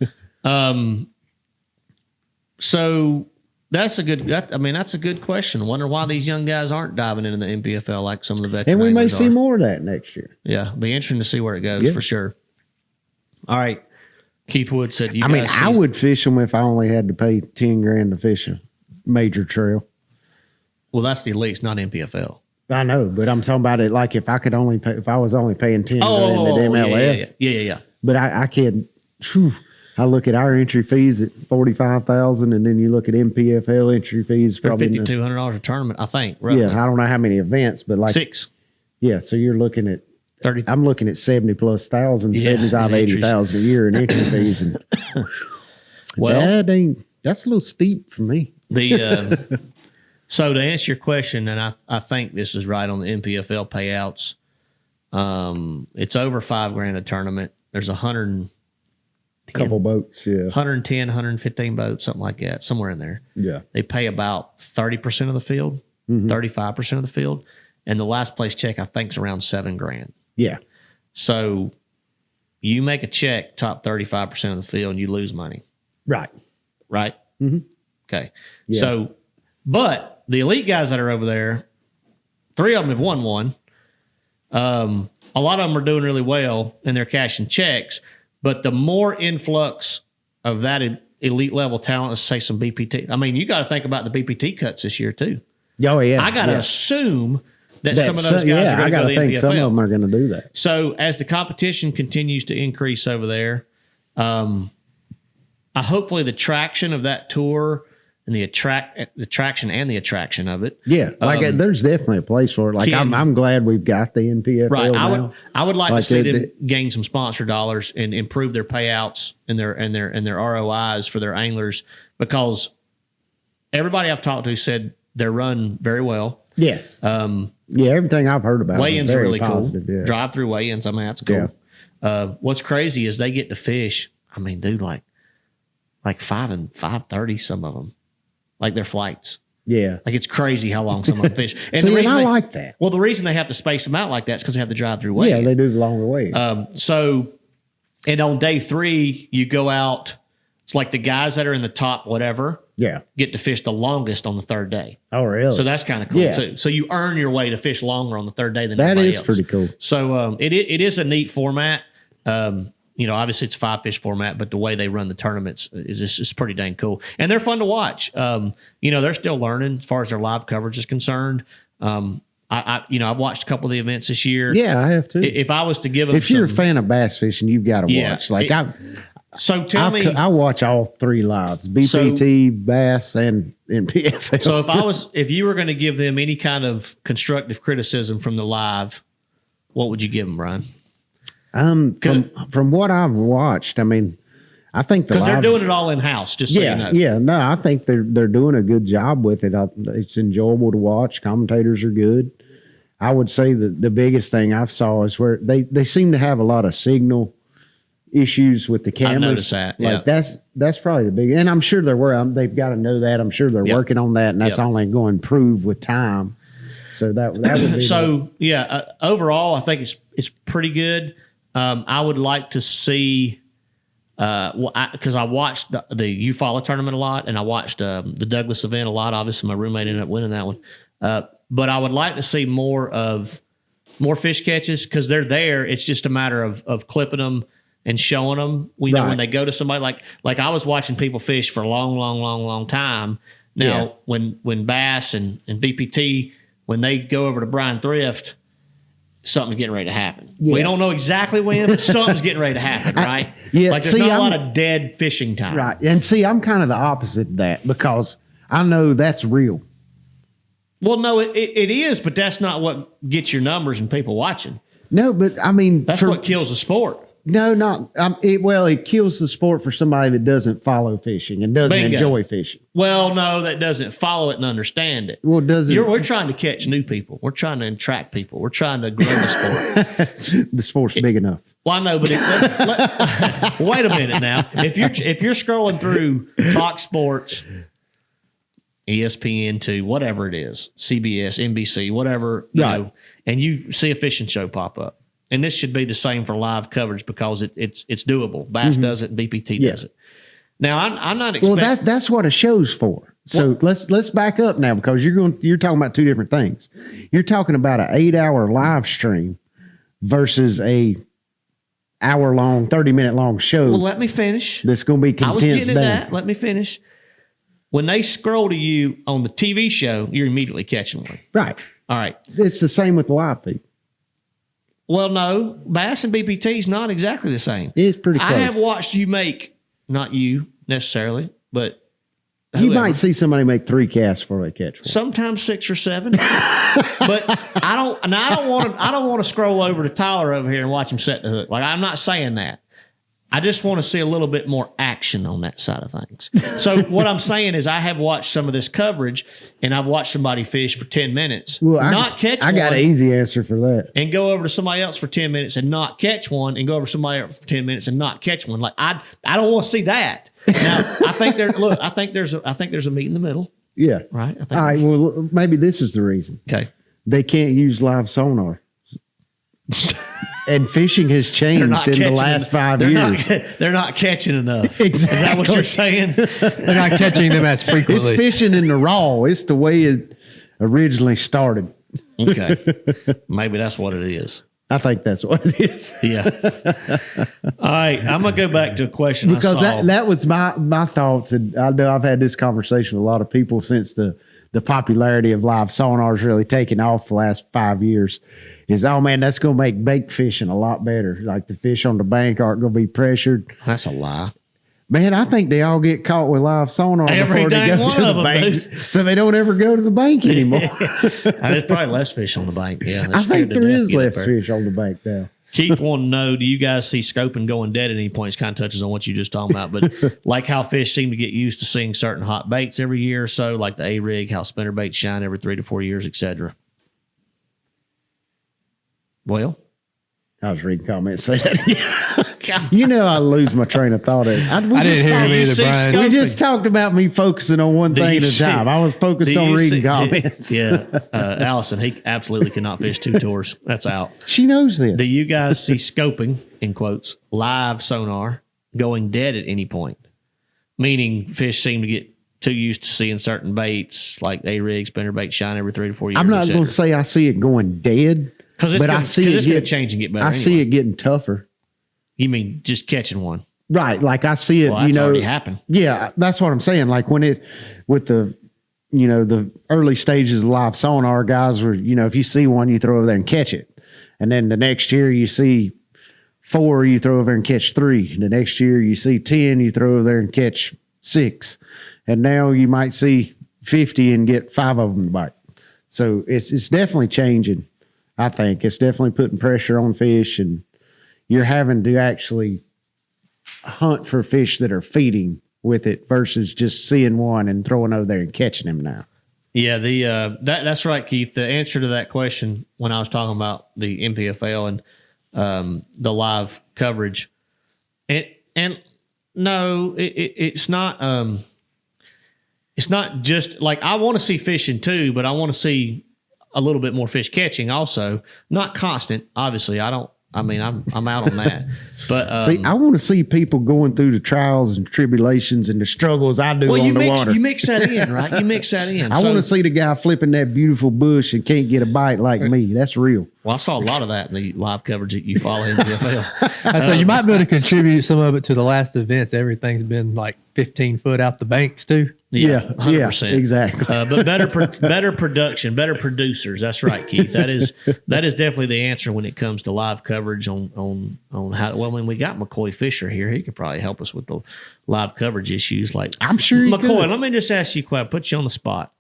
So that's a good question. I wonder why these young guys aren't diving into the NPFL like some of the veterans. And we may see more of that next year. Yeah, be interesting to see where it goes for sure. All right. Keith Wood said, I would fish them if I only had to pay $10,000 to fish a major trail. Well, that's the Elites, not NPFL. I know, but I'm talking about it like if I was only paying $10,000 at MLF. Yeah. But I can't. I look at our entry fees at $45,000, and then you look at NPFL entry fees for probably $5,200 a tournament, I think. Roughly. Yeah, I don't know how many events, but like 6. Yeah, so you're looking at 30. I'm looking at 70 plus thousand, 75, 80,000 a year in entry fees, and well, that's a little steep for me. So to answer your question, and I think this is right on the NPFL payouts. It's over $5,000 a tournament. There's 100. Couple boats, yeah. 110, 115 boats, something like that, somewhere in there. Yeah. They pay about 30% of the field, 35% of the field. And the last place check, I think, is around $7,000. Yeah. So you make a check, top 35% of the field, and you lose money. Right. Right? Mm-hmm. Okay. Yeah. So, but the elite guys that are over there, 3 of them have won one. A lot of them are doing really well, and they're cashing checks. But the more influx of that elite level talent, let's say some BPT. I mean, you got to think about the BPT cuts this year too. Oh yeah. I got to assume that some of those guys are going to go to the NPFL. Some of them are going to do that. So as the competition continues to increase over there, hopefully the traction of that tour and the traction and the attraction of it. Yeah, there's definitely a place for it. Like I'm glad we've got the NPFL. Right. Now. I would like to see them gain some sponsor dollars and improve their payouts and their ROIs for their anglers, because everybody I've talked to said they're run very well. Yes. Everything I've heard about weigh-ins are really positive, cool. Yeah. Drive-through weigh-ins, I mean, that's cool. Yeah. What's crazy is they get to fish. I mean, dude, like 5 and 5:30, some of them, like their flights. Yeah. Like it's crazy how long some of them fish. And See, and I like that. Well, the reason they have to space them out like that is because they have the drive-through weigh-in. Yeah, they do the longer way. And on day 3, you go out. It's like the guys that are in the top whatever get to fish the longest on the 3rd day. Oh, really? So that's kind of cool too. So you earn your way to fish longer on the 3rd day than everybody else. That is pretty cool. So it is a neat format. Obviously it's a 5-fish format, but the way they run the tournaments is pretty dang cool. And they're fun to watch. They're still learning as far as their live coverage is concerned. I've watched a couple of the events this year. Yeah, I have too. If I was to give them, if you're a fan of bass fishing, you've got to watch. I watch all 3 lives: BPT, bass, and PFL. So if you were going to give them any kind of constructive criticism from the live, what would you give them, Brian? From what I've watched, I mean, I think because they're doing it all in house. Just so you know. Yeah, no, I think they're doing a good job with it. It's enjoyable to watch. Commentators are good. I would say that the biggest thing I've saw is where they seem to have a lot of signal issues with the cameras. I've noticed that. Like that's probably the big, and I'm sure they've got to know that. I'm sure they're working on that, and that's only going to improve with time. So that would be overall, I think it's pretty good. I would like to see, because I watched the Eufaula tournament a lot, and I watched the Douglas event a lot. Obviously, my roommate ended up winning that one. But I would like to see more fish catches, because they're there. It's just a matter of clipping them and showing them. We know when they go to somebody like I was watching people fish for a long time. Now, when Bass and BPT, when they go over to Bryan Thrift, something's getting ready to happen. Yeah. We don't know exactly when, but something's getting ready to happen, right? There's not a lot of dead fishing time. Right. And see, I'm kind of the opposite of that, because I know that's real. Well, no, it is, but that's not what gets your numbers and people watching. No, but I mean, that's what kills the sport. No, not it kills the sport for somebody that doesn't follow fishing and doesn't enjoy fishing. Well, no, that doesn't follow it and understand it. Well, we're trying to catch new people. We're trying to attract people. We're trying to grow the sport. The sport's big enough. Well, I know, but wait a minute now. If you're scrolling through Fox Sports, ESPN2, whatever it is, CBS, NBC, whatever, you know, and you see a fishing show pop up. And this should be the same for live coverage, because it's doable. Bass does it, and BPT does it. Now, I'm not expecting. Well, that's what a show's for. So let's back up now, because you're talking about 2 different things. You're talking about an 8-hour live stream versus a hour-long, 30-minute long show. Well, let me finish. That's going to be condensed down. I was getting at that. Let me finish. When they scroll to you on the TV show, you're immediately catching one. Right. All right. It's the same with the live feed. Well, no, Bass and BPT is not exactly the same. It's pretty close. I have watched you make, not you necessarily, but you might see somebody make 3 casts before they catch one. Sometimes 6 or 7. But I don't want to scroll over to Tyler over here and watch him set the hook. Like, I'm not saying that. I just want to see a little bit more action on that side of things. So what I'm saying is, I have watched some of this coverage, and I've watched somebody fish for 10 minutes, catch one. I got an easy answer for that. And go over to somebody else for 10 minutes and not catch one, and go over to somebody else for 10 minutes and not catch one. Like, I don't want to see that. Now, I think there's a meet in the middle. Yeah. Right. All right. Well, maybe this is the reason. Okay. They can't use live sonar. And fishing has changed in the last 5 years. They're not catching enough. Exactly. Is that what you're saying? They're not catching them as frequently. It's fishing in the raw. It's the way it originally started. Okay. Maybe that's what it is. I think that's what it is. Yeah. All right. I'm going to go back to a question because that was my thoughts. And I know I've had this conversation with a lot of people since the popularity of live sonars really taken off the last 5 years. Is, oh man, that's going to make bait fishing a lot better. Like, the fish on the bank aren't going to be pressured. That's a lie. Man, I think they all get caught with live sonar Every before they dang go one to the of 'em, bank, dude. so they don't ever go to the bank anymore. There's probably less fish on the bank. Yeah, they're I scared think to there death is to get up less there. fish on the bank now. Keith wanted to know, do you guys see scoping going dead at any point? It kind of touches on what you just talking about, but like how fish seem to get used to seeing certain hot baits every year or so, like the A-rig, how spinner baits shine every 3 to 4 years, etc. Well, I was reading comments. Say that. You know, I lose my train of thought. I didn't hear him either, Brian. We just talked about me focusing on one thing at a time. I was focused on reading comments. Allison, he absolutely cannot fish 2 tours. That's out. She knows this. Do you guys see scoping, in quotes, live sonar going dead at any point? Meaning fish seem to get too used to seeing certain baits, like A-rig, spinner bait shine every 3 to 4 years. I'm not going to say I see it going dead, but I see it going to change and get better. I see it getting tougher. You mean just catching one? Right. Like I see it, Well, that's already happened. Yeah, that's what I'm saying. Like when it, with the, the early stages of live sonar, guys were, if you see one, you throw over there and catch it. And then the next year you see 4, you throw over there and catch 3. The next year you see 10, you throw over there and catch 6. And now you might see 50 and get 5 of them to bite. So it's definitely changing. I think it's definitely putting pressure on fish, and you're having to actually hunt for fish that are feeding with it versus just seeing one and throwing over there and catching him now. Yeah, that's right, Keith. The answer to that question when I was talking about the MPFL and the live coverage, and no, it's not. It's not just like I want to see fishing too, but I want to see a little bit more fish catching also. Not constant, obviously. I'm out on that. But see, I want to see people going through the trials and tribulations and the struggles I do on the water. You mix that in, right? You mix that in. I want to see the guy flipping that beautiful bush and can't get a bite like me. That's real. Well, I saw a lot of that in the live coverage that you follow in the NFL. So you might be able to contribute some of it to the last events. Everything's been like 15 foot out the banks too. Yeah, 100%. Exactly. But better production, better producers. That's right, Keith. That is definitely the answer when it comes to live coverage on how. Well, when we got McCoy Fisher here, he could probably help us with the live coverage issues. Like I'm sure he McCoy. could. Let me just ask you a question. Put you on the spot.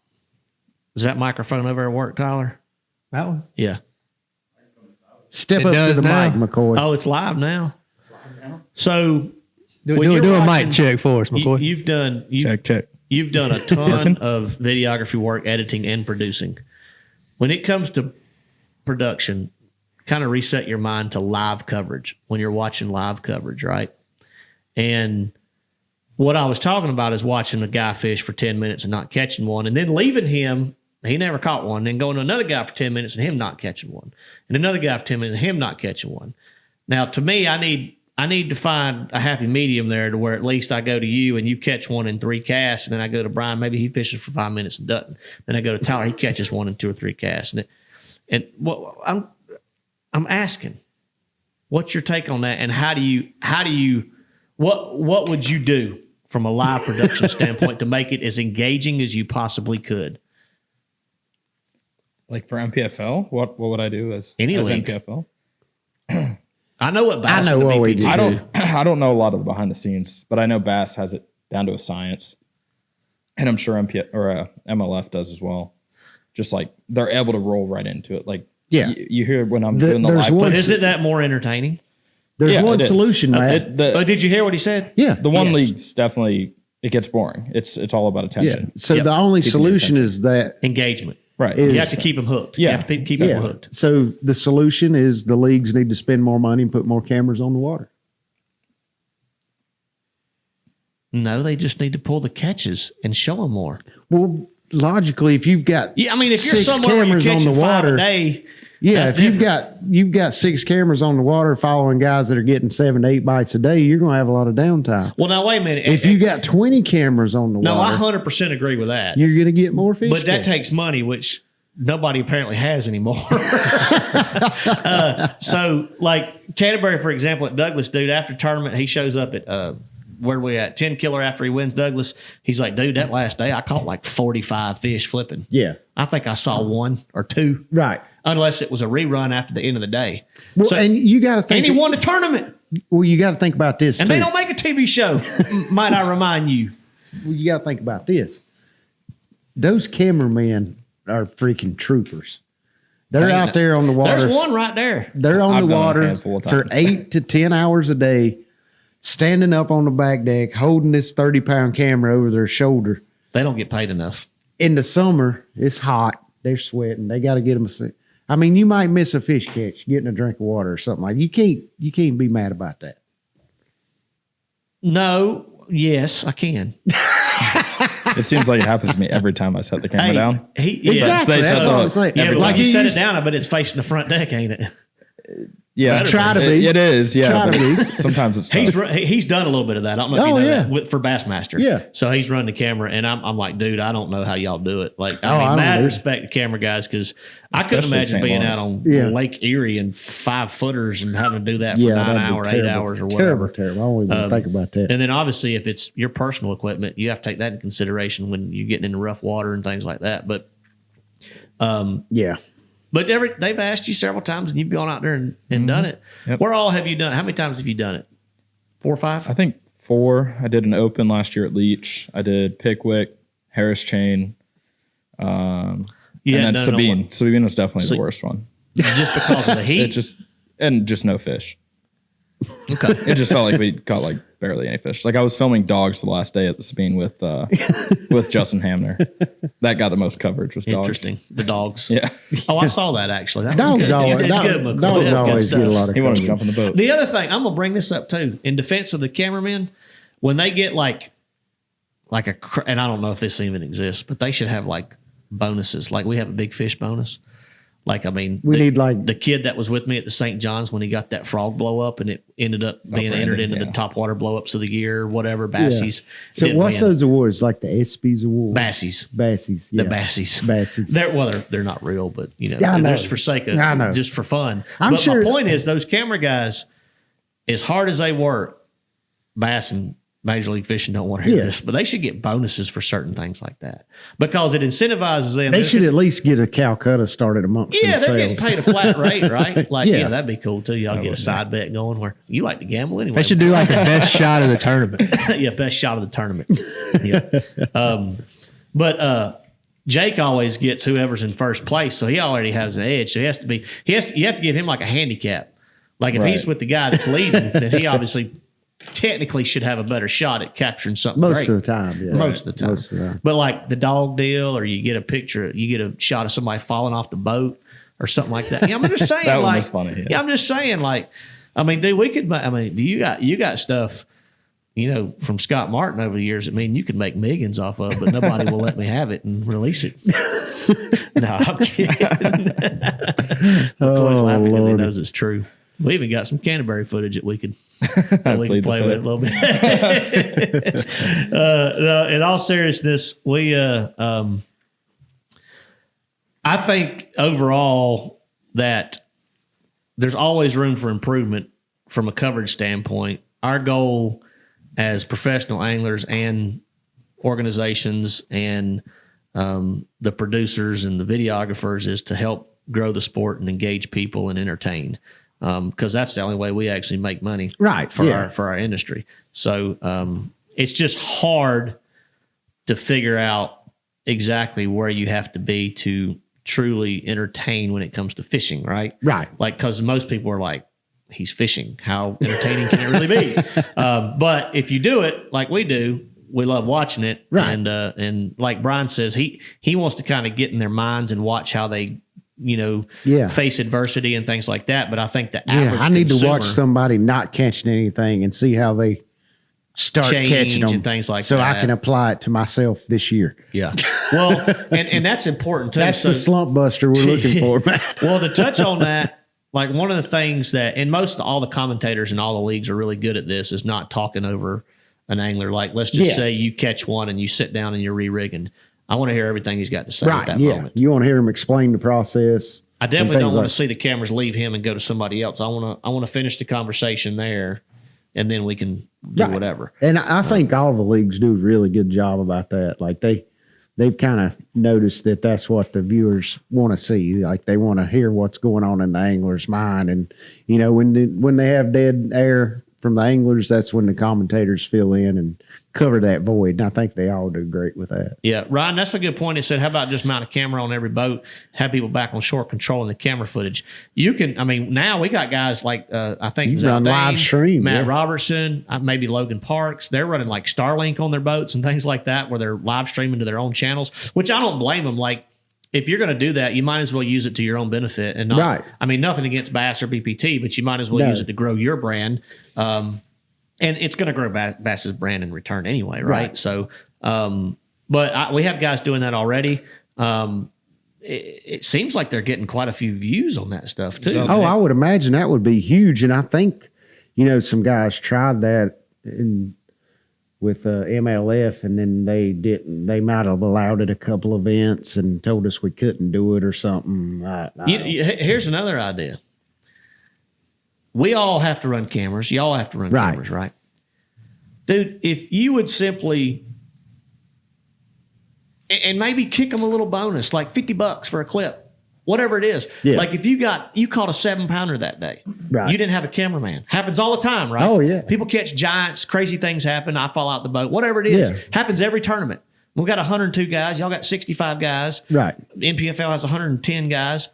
Does that microphone over there work, Tyler? That one? Yeah. Step It up to does the now. mic, McCoy. Oh, it's live now. So Do when you're a watching- mic check for us, McCoy. Check. You've done a ton of videography work, editing, and producing. When it comes to production, kind of reset your mind to live coverage when you're watching live coverage, right? And what I was talking about is watching a guy fish for 10 minutes and not catching one, and then leaving him, he never caught one, then going to another guy for 10 minutes and him not catching one, and another guy for 10 minutes and him not catching one. Now, to me, I need to find a happy medium there to where at least I go to you and you catch one in 3 casts, and then I go to Brian, maybe he fishes for 5 minutes and doesn't. Then I go to Tyler, he catches one in 2 or 3 casts. And what I'm asking, what's your take on that, and how do you what would you do from a live production standpoint to make it as engaging as you possibly could? Like for MPFL, what would I do as league. MPFL? I know what Bass I know and the what we BPT do. I don't know a lot of the behind the scenes, but I know Bass has it down to a science, and I'm sure MLF does as well. Just like they're able to roll right into it. Like you hear when I'm doing the there's live. one- But is it that more entertaining? There's Yeah, one it is. solution, man. But did you hear what he said? Yeah. The one Yes. league's definitely it gets boring. It's all about Yeah. attention. So Yep. the only Keeping your solution is that Engagement. Right. Is- You have to keep them hooked. You Yeah. have to keep yeah. them hooked. So the solution is the leagues need to spend more money and put more cameras on the water. No, they just need to pull the catches and show them more. Well, logically, if you've got Yeah, I mean, if you're 6 somewhere where you're cameras on catching the 5 water, a day, yeah, that's if you've got 6 cameras on the water following guys that are getting 7 to 8 bites a day, you're going to have a lot of downtime. well, now wait a minute. If you got 20 cameras on the no, I water, 100% agree with that. you're going to get more fish. But that catches. takes money, which nobody apparently has anymore. So, like Canterbury, for example, at Douglas, dude, after tournament, he shows up at where we at 10 killer after he wins Douglas. He's like, dude, that last day I caught like 45 fish flipping. Yeah, I think I saw 1 or 2, right. unless it was a rerun after the end of the day. Well, So- and you got to think. And he won the tournament. Well, you got to think about this, And too. they don't make a TV show, might I remind you. Well, you got to think about this. Those cameramen are freaking troopers. They're out there on the water. There's one right there. They're on I've the done a water handful of for times. 8 to 10 hours a day, standing up on the back deck, holding this 30-pound camera over their shoulder. They don't get paid enough. In the summer, it's hot. They're sweating. They got to get them I mean, you might miss a fish catch, getting a drink of water or something like that. You can't be mad about that. No, yes, I can. It seems like it happens to me every time I set the camera down. Exactly. They That's set what the- I'm saying. Yeah, but Like like you set it used- down, but it's facing the front deck, ain't it? Yeah, Try to be. It is. Yeah, Try to but be. Sometimes it's tough. He's done a little bit of that. I don't know if you Oh, know yeah. that for Bassmaster. Yeah. So he's running the camera, and I'm like, dude, I don't know how y'all do it. Like, I don't mad either. respect to camera guys because I couldn't Especially imagine St. being out Lawrence. on Yeah. Lake Erie in 5-footers and having to do that for Yeah, 9 that'd be hours, 8 terrible. hours, or whatever. Terrible. I don't even think about that. And then obviously, if it's your personal equipment, you have to take that into consideration when you're getting into rough water and things like that. But Yeah. But they've asked you several times, and you've gone out there and done it. Yep. Where all have you done it? How many times have you done it? 4 or 5? I think 4. I did an open last year at Leech. I did Pickwick, Harris Chain, You and hadn't then done it on Sabine. one- Sabine was definitely So- the worst one. just because of the heat. And just no fish. Okay. It just felt like we caught like barely any fish. Like I was filming dogs the last day at the Sabine with Justin Hamner. That got the most coverage was dogs. Interesting. The dogs. Yeah, Oh, I saw that actually. That was Dogs good. You always, did good, McCoy. That was good always stuff. get a lot of he wanted to coverage. jump in the boat. The other thing, I'm gonna bring this up too, in defense of the cameramen, when they get like and I don't know if this even exists, but they should have like bonuses. Like we have a big fish bonus. Like We need like the kid that was with me at the St. John's when he got that frog blow up and it ended up being Brandon, entered into yeah. the top water blow ups of the year, whatever, Bassies. So Didn't what's win. those awards? Like the ESPYs award? Bassies. Bassies. Yeah. The Bassies. Bassies. They're not real, but Yeah, I know. they're just for sake of I know. just for fun. I'm but sure- my point is those camera guys, as hard as they work, Bass and Major League Fishing don't want to hear Yeah. this, but they should get bonuses for certain things like that because it incentivizes them. They should at least get a Calcutta started amongst Yeah, they're themselves. getting paid a flat rate, right? Like, Yeah. yeah, that'd be cool too. Y'all get a side bet going where you like to gamble anyway. They should do like the best shot of the tournament. Yeah, best shot of the tournament. Yeah. But Jake always gets whoever's in first place, so he already has an edge. So you have to give him like a handicap. Like if he's Right. with the guy that's leading, then he obviously technically should have a better shot at capturing something Most great. of the time. Yeah. Most of the time. Most of the time. But like the dog deal, or you get a shot of somebody falling off the boat or something like that. Yeah, I'm just saying, That one like, was funny, yeah. I'm just saying, like, I mean, dude, you got stuff, from Scott Martin over the years that you could make millions off of, but nobody will let me have it and release it. No, I'm kidding. McCoy's laughing because he Lordy. knows it's true. We even got some Canterbury footage that we can Plead the play with a fifth. little bit. No, in all seriousness, I think overall that there's always room for improvement from a coverage standpoint. Our goal as professional anglers and organizations and the producers and the videographers is to help grow the sport and engage people and entertain. Because that's the only way we actually make money, Right, For yeah. our industry. So it's just hard to figure out exactly where you have to be to truly entertain when it comes to fishing, right? Right. Like, because most people are like, he's fishing. How entertaining can it really be? But if you do it like we do, we love watching it. Right. And like Brian says, he wants to kind of get in their minds and watch how they, Yeah. face adversity and things like that. But I think the Yeah. average I need to consumer watch somebody not catching anything and see how they start change catching them and things like so that. I can apply it to myself this year. Yeah. Well, and that's important too. That's So- the slump buster we're looking for, man. Well, to touch on that, like one of the things that, and all the commentators in all the leagues are really good at this, is not talking over an angler. Like, let's just Yeah. say you catch one and you sit down and you're re-rigging. I want to hear everything he's got to say at Right. that Yeah. moment. You want to hear him explain the process. I and definitely don't things want like- to see the cameras leave him and go to somebody else. I want to finish the conversation there, and then we can do Right. whatever. And I think all the leagues do a really good job about that. Like they they've kind of noticed that that's what the viewers want to see. Like they want to hear what's going on in the angler's mind. And, you know, when they have dead air from the anglers, that's when the commentators fill in and cover that void. And I think they all do great with that. Yeah, Ryan, that's a good point. He said, how about just mount a camera on every boat, have people back on shore controlling the camera footage? You can, I mean, now we got guys like, I think run live stream, Matt Robertson, maybe Logan Parks. They're running like Starlink on their boats and things like that where they're live streaming to their own channels, which I don't blame them. Like, if you're going to do that, you might as well use it to your own benefit. And not, right. I mean, nothing against Bass or BPT, but you might as well use it to grow your brand. And it's going to grow Bass's brand in return anyway, right? So, but we have guys doing that already. It seems like they're getting quite a few views on that stuff too. I would imagine that would be huge. And I think, you know, some guys tried that with MLF, and then they didn't. They might have allowed it a couple events and told us we couldn't do it or something. Here's another idea. We all have to run cameras. Y'all have to run cameras, right? Dude, if you would simply and maybe kick them a little bonus, like $50 for a clip, whatever it is. Yeah. Like if you caught a 7-pounder that day, right. You didn't have a cameraman. Happens all the time, right? Oh, yeah. People catch giants, crazy things happen. I fall out the boat, whatever it is. Happens every tournament. We've got 102 guys. Y'all got 65 guys. Right. NPFL has 110 guys.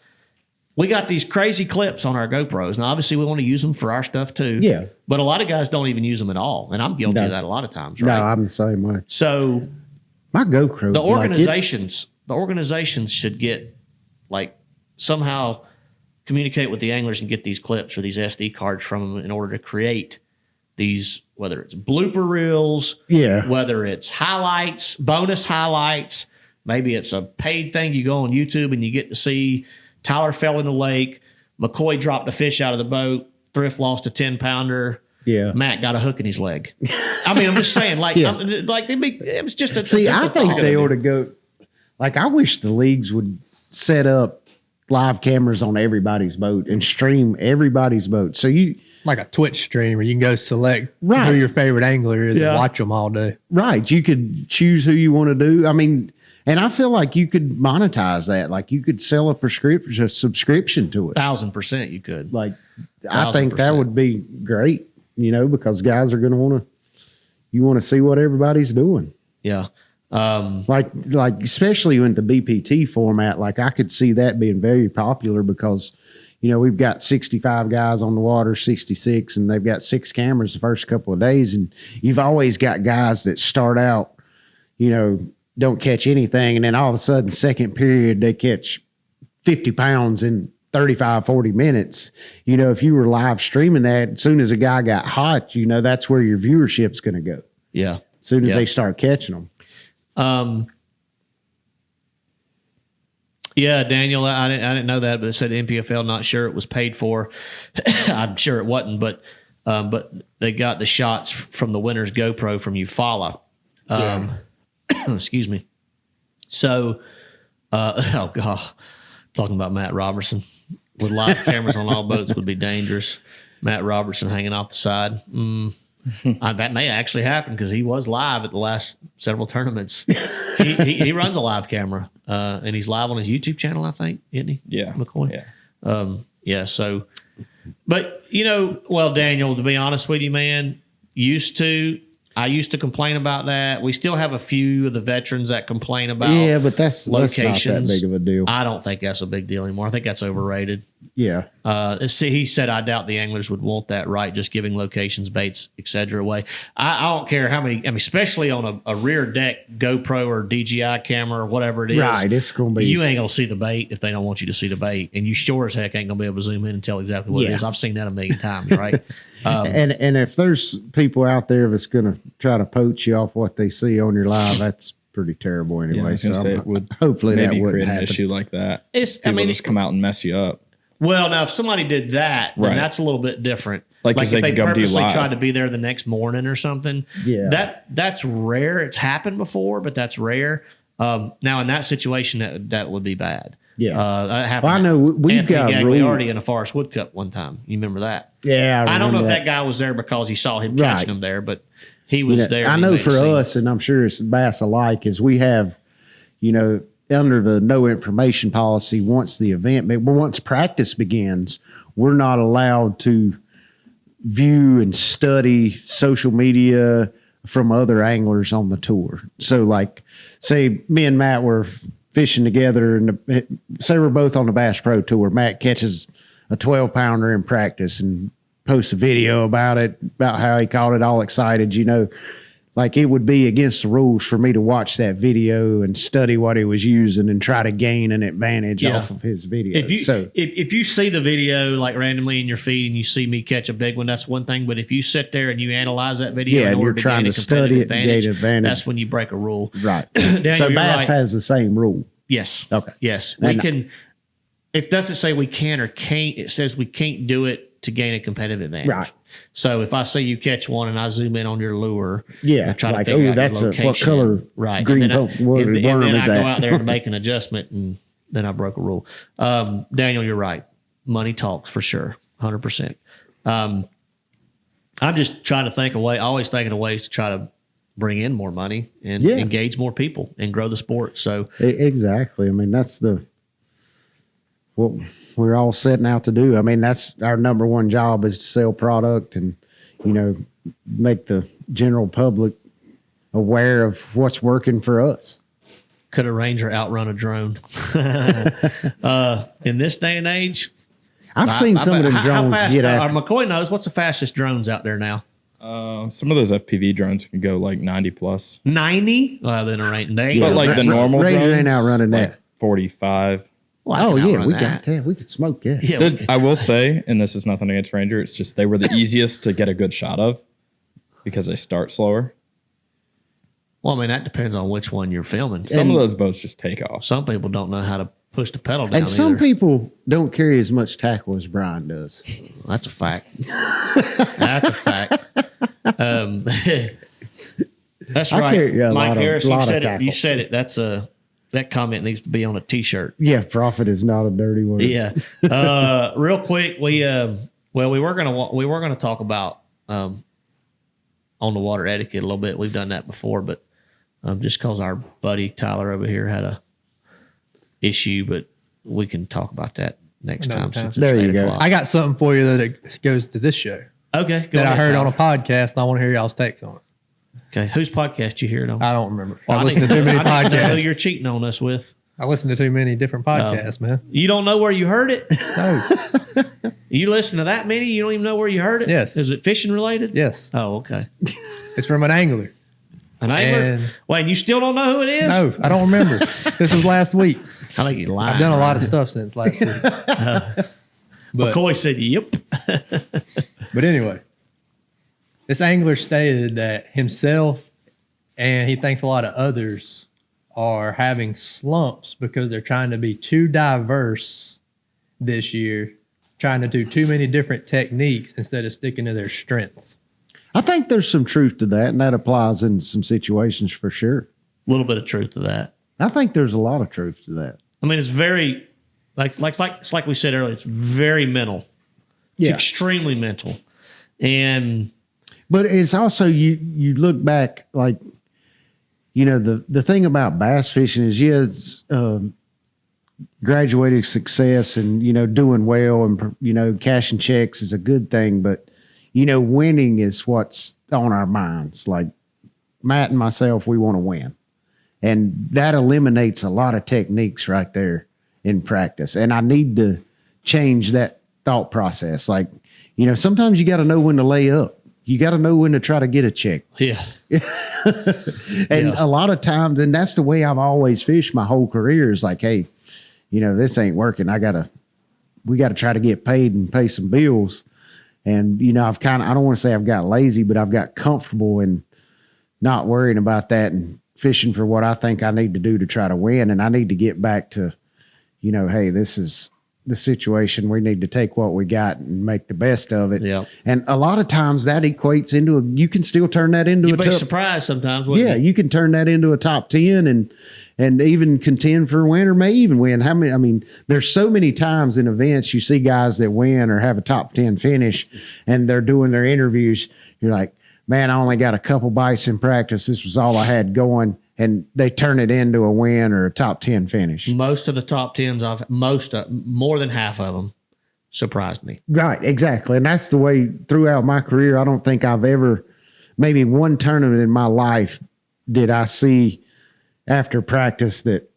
We got these crazy clips on our GoPros. Now, obviously, we want to use them for our stuff too. Yeah. But a lot of guys don't even use them at all. And I'm guilty of that a lot of times, right? No, I'm the same way. So my GoPro. The organizations should get like somehow communicate with the anglers and get these clips or these SD cards from them in order to create these, whether it's blooper reels, whether it's highlights, bonus highlights, maybe it's a paid thing. You go on YouTube and you get to see Tyler fell in the lake, McCoy dropped a fish out of the boat, Thrift lost a 10-pounder. Yeah, Matt got a hook in his leg. I mean, I'm just saying, like, it was just a. See, just I a think thought. they ought to go. Like, I wish the leagues would set up live cameras on everybody's boat and stream everybody's boat. So you like a Twitch stream where you can go select who your favorite angler is and watch them all day. Right, you could choose who you want to do. I mean, and I feel like you could monetize that. Like, you could sell a subscription to it. 1,000% you could. Like, I think that would be great. You know, because guys are going to want to see what everybody's doing. Yeah. Like especially in the BPT format, like I could see that being very popular because, you know, we've got 65 guys on the water, 66, and they've got 6 cameras the first couple of days. And you've always got guys that start out, you know, don't catch anything. And then all of a sudden, second period, they catch 50 pounds in 35, 40 minutes. You know, if you were live streaming that, as soon as a guy got hot, you know, that's where your viewership's going to go. Yeah. As soon as they start catching them. Yeah, Daniel, I didn't know that, but it said NPFL, not sure it was paid for. I'm sure it wasn't, but they got the shots from the winner's GoPro from Eufaula. Excuse me. So, oh God, talking about Matt Robertson with live cameras on all boats would be dangerous. Matt Robertson hanging off the side. That may actually happen because he was live at the last several tournaments. He runs a live camera, and he's live on his YouTube channel, I think, isn't he? Yeah. McCoy. Yeah. So, but you know, well, Daniel, to be honest with you, man, I used to complain about that. We still have a few of the veterans that complain about but that's locations. Not that big of a deal. I don't think that's a big deal anymore. I think that's overrated. Yeah. He said, I doubt the anglers would want that, right? Just giving locations, baits, etc. away. I don't care how many, I mean, especially on a rear deck GoPro or DJI camera or whatever it is. Right. It's going to be. You ain't going to see the bait if they don't want you to see the bait. And you sure as heck ain't going to be able to zoom in and tell exactly what it is. I've seen that a million times, right? And if there's people out there that's going to try to poach you off what they see on your live, that's pretty terrible anyway. Yeah, so it would hopefully that wouldn't create happen. An issue like that. People just come out and mess you up. Well, now if somebody did that, then that's a little bit different. Like if they come purposely tried to be there the next morning or something. Yeah, that's rare. It's happened before, but that's rare. Now in that situation, that would be bad. Yeah, that happened. Well, I know we've Anthony got Gagliardi in a Forest Wood Cup one time. You remember that? Yeah, I don't know if that guy was there because he saw him catching him there, but he was there. I know for us, and I'm sure it's bass alike, is we have, under the no information policy, once practice begins, we're not allowed to view and study social media from other anglers on the tour. So like, say me and Matt were fishing together and say we're both on the Bass Pro Tour. Matt catches a 12-pounder in practice and posts a video about it, about how he caught it, all excited, like it would be against the rules for me to watch that video and study what he was using and try to gain an advantage off of his video. If you see the video like randomly in your feed and you see me catch a big one, that's one thing. But if you sit there and you analyze that video in order to gain a competitive advantage, that's when you break a rule. Right. Daniel, so Bass has the same rule. Yes. Okay. Yes. We can. It doesn't say we can or can't. It says we can't do it to gain a competitive advantage. Right. So if I see you catch one and I zoom in on your lure, and try to figure out that's your location, what color right? Green and then worm I is go that? out there to make an adjustment, and then I broke a rule. Daniel, you're right. Money talks for sure, 100%. I'm just trying to think of always thinking of ways to try to bring in more money and engage more people and grow the sport. So exactly. I mean, that's what we're all setting out to do. I mean, that's our number one job, is to sell product and, make the general public aware of what's working for us. Could a Ranger outrun a drone? In this day and age, I've seen some of them drones get after. McCoy knows what's the fastest drones out there now. Some of those FPV drones can go like 90 plus. 90? Well, then it ain't. But like the normal Ranger drones, ain't outrunning that. 45. Well, we could smoke that. Yeah, I will say, and this is nothing against Ranger, it's just they were the easiest to get a good shot of because they start slower. Well, I mean, that depends on which one you're filming. Some of those boats just take off. Some people don't know how to push the pedal down. And some people don't carry as much tackle as Brian does. That's a fact. That's a fact. That's right. Mike Harris, you said it. That's that comment needs to be on a T-shirt. Yeah, profit is not a dirty word. Yeah. Real quick, we were gonna talk about on the water etiquette a little bit. We've done that before, but just because our buddy Tyler over here had a issue, but we can talk about that next time. Since there you go. I got something for you that goes to this show. Okay, go ahead, I heard Tyler. On a podcast, and I want to hear y'all's takes on it. Okay, whose podcast you hear it on? I don't remember. Well, I listen to too many podcasts. I know who you're cheating on us with. I listen to too many different podcasts, man. You don't know where you heard it? No. You listen to that many? You don't even know where you heard it? Yes. Is it fishing related? Yes. Oh, okay. It's from an angler. An angler? Wait, you still don't know who it is? No, I don't remember. This was last week. I think he's lying. I've done a lot of stuff since last week. McCoy said, yep. But anyway, this angler stated that himself and he thinks a lot of others are having slumps because they're trying to be too diverse this year, trying to do too many different techniques instead of sticking to their strengths. I think there's some truth to that, and that applies in some situations for sure. A little bit of truth to that. I think there's a lot of truth to that. I mean, it's very, like we said earlier, it's very mental. It's extremely mental. But it's also, you look back, like, the thing about bass fishing is, it's graduated success and, doing well and, cashing checks is a good thing. But, winning is what's on our minds. Like Matt and myself, we want to win. And that eliminates a lot of techniques right there in practice. And I need to change that thought process. Like, sometimes you got to know when to lay up. You got to know when to try to get a check. Yeah. And a lot of times, and that's the way I've always fished my whole career, is like, hey, this ain't working. We got to try to get paid and pay some bills. And, I don't want to say I've got lazy, but I've got comfortable in not worrying about that and fishing for what I think I need to do to try to win. And I need to get back to, hey, this is the situation. We need to take what we got and make the best of it. Yeah. And a lot of times that equates into you can still turn that into You'd be surprised sometimes. You can turn that into a top 10 and even contend for a win or may even win. There's so many times in events you see guys that win or have a top 10 finish and they're doing their interviews. You're like, man, I only got a couple bites in practice. This was all I had going. and they turn it into a win or a top 10 finish. Most of the top 10s, more than half of them surprised me. Right, exactly. And that's the way throughout my career. I don't think I've ever, maybe one tournament in my life, did I see after practice that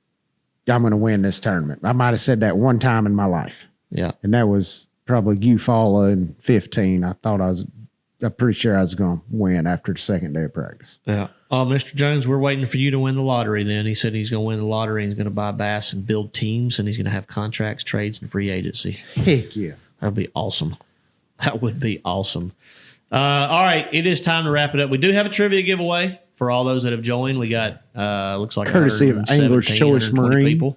I'm going to win this tournament. I might have said that one time in my life. Yeah. And that was probably Eufaula in 15. I'm pretty sure I was going to win after the second day of practice. Yeah. Mr. Jones, we're waiting for you to win the lottery then. He said he's going to win the lottery and he's going to buy bass and build teams and he's going to have contracts, trades, and free agency. Heck yeah. That would be awesome. That would be awesome. All right. It is time to wrap it up. We do have a trivia giveaway for all those that have joined. We got, looks like courtesy of Angler's Choice Marine. People.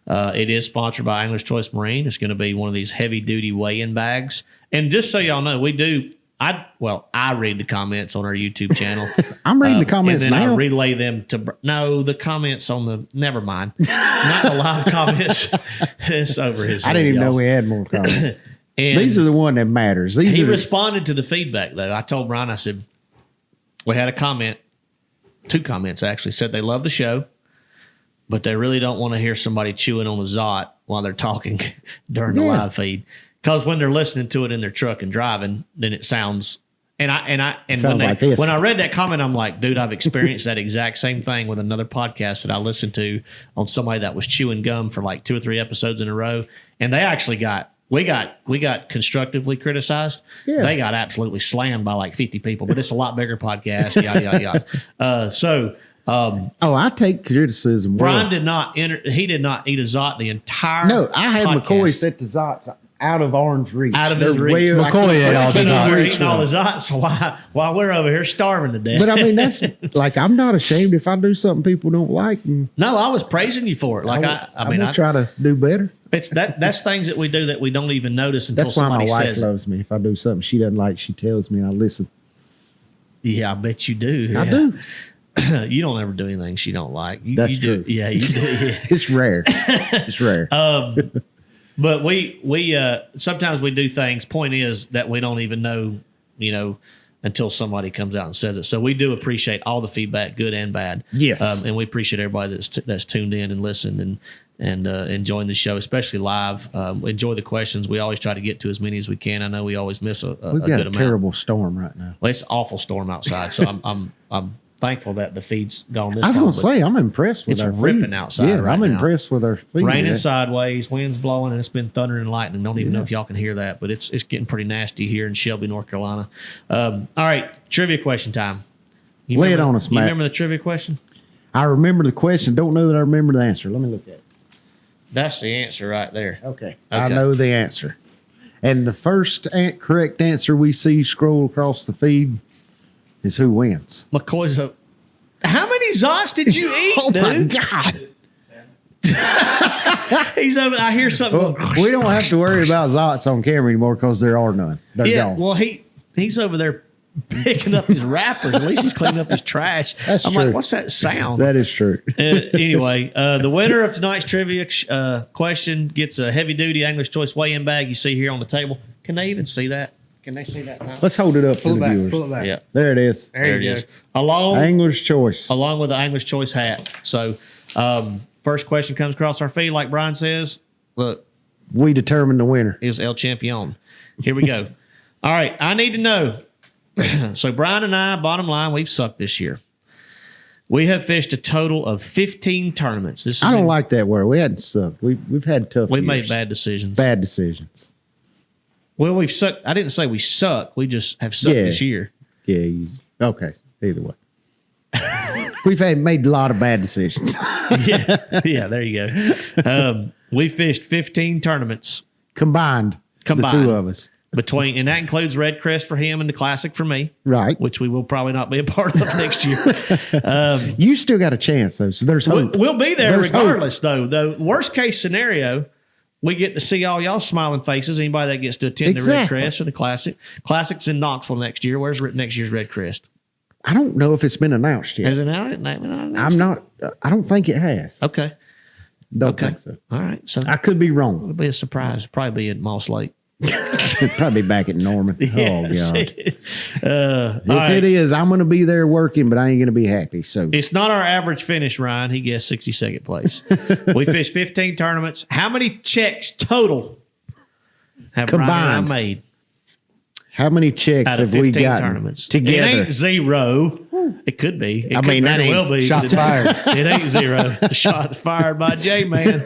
It is sponsored by Angler's Choice Marine. It's going to be one of these heavy duty weigh-in bags. And just so y'all know, I read the comments on our YouTube channel. I'm reading the comments and then now. I relay them to the comments on the never mind, not the live comments. It's over his head. I didn't even y'all. know we had more comments. And these are the one that matters. He responded to the feedback though. I told Brian, I said we had a comment, 2 comments actually, said they love the show, but they really don't want to hear somebody chewing on the Zot while they're talking during the live feed. Because when they're listening to it in their truck and driving, then it sounds when I read that comment, I'm like, dude, I've experienced that exact same thing with another podcast that I listened to on somebody that was chewing gum for like 2 or 3 episodes in a row, and they actually we got constructively criticized. Yeah. They got absolutely slammed by like 50 people, but it's a lot bigger podcast. Yada yada yada. I take criticism. Brian did not he did not eat a Zot the entire. No, I had podcast. McCoy set the Zots out of arm's reach. Out of his reach. McCoy ate all the Zots. Eating all the Zots while we're over here starving to death. But I mean, that's like, I'm not ashamed if I do something people don't like. No, I was praising you for it. Like I try to do better. It's that's things that we do that we don't even notice until that's why somebody my wife says loves me. If I do something she doesn't like, she tells me and I listen. Yeah, I bet you do. I do. You don't ever do anything she don't like. That's true. Yeah, you do. Yeah. It's rare. It's rare. But we sometimes we do things. Point is that we don't even know, until somebody comes out and says it. So we do appreciate all the feedback, good and bad. Yes. And we appreciate everybody that's tuned in and listened and enjoying the show, especially live. Enjoy the questions. We always try to get to as many as we can. I know we always miss a We've good got a amount. terrible storm right now. Well, it's an awful storm outside. So I'm thankful that the feed's gone this I was long, going to say, I'm impressed with it's our ripping feed. outside Yeah, right I'm now. impressed with our feed. Raining sideways, winds blowing, and it's been thundering and lightning. Don't even know if y'all can hear that, but it's getting pretty nasty here in Shelby, North Carolina. All right, trivia question time. Lay it on us, You Matt. remember the trivia question? I remember the question. Don't know that I remember the answer. Let me look at it. That's the answer right there. Okay. I know the answer. And the first correct answer we see scroll across the feed is who wins. McCoy's up. How many Zots did you eat, Oh, dude? my God. He's over. I hear something. Well, we don't have to worry about Zots on camera anymore because there are none. They're gone. Well, he's over there picking up his wrappers. At least he's cleaning up his trash. That's I'm true. like, what's that sound? That is true. Anyway, the winner of tonight's trivia question gets a heavy-duty Angler's Choice weigh-in bag you see here on the table. Can they even see that? Can they see that now? Let's hold it up for the viewers. Pull it back. Yeah, There it is. there it you is. go. Angler's Choice. Along with the Angler's Choice hat. So, first question comes across our feed, like Brian says. Look, We determine the winner. is El Champion. Here we go. All right, I need to know. So Brian and I, bottom line, we've sucked this year. We have fished a total of 15 tournaments. This is I don't like that word. We hadn't sucked. We've had tough we years. made bad decisions. Bad decisions. Well, we've sucked. I didn't say we suck. We just have sucked Yeah. this year. Yeah. Okay. Either way. We've made a lot of bad decisions. Yeah, there you go. We fished 15 tournaments Combined. The two of us. between, and that includes Red Crest for him and the Classic for me, Right. which we will probably not be a part of next year. You still got a chance, though. So there's hope. We'll be there There's regardless, though. The worst case scenario, we get to see all y'all smiling faces. Anybody that gets to attend the Red Exactly. Crest or the Classic. Classic's in Knoxville next year. Where's next year's Red Crest? I don't know if it's been announced yet. Is it out? I don't think it has. Okay. Don't Okay. think so. All right. So I could be wrong. it'll be a surprise. Probably be at Moss Lake. Probably back at Norman. Yes. Oh God! If it is, I'm going to be there working, but I ain't going to be happy. So it's not our average finish, Ryan. He guessed 62nd place. We fished 15 tournaments. How many checks total have Ryan and I made? How many checks Out of have we 15 got tournaments? together? It ain't zero. It could be. It I could mean, that very ain't well be. shots fired. It ain't zero. Shots fired by J-Man.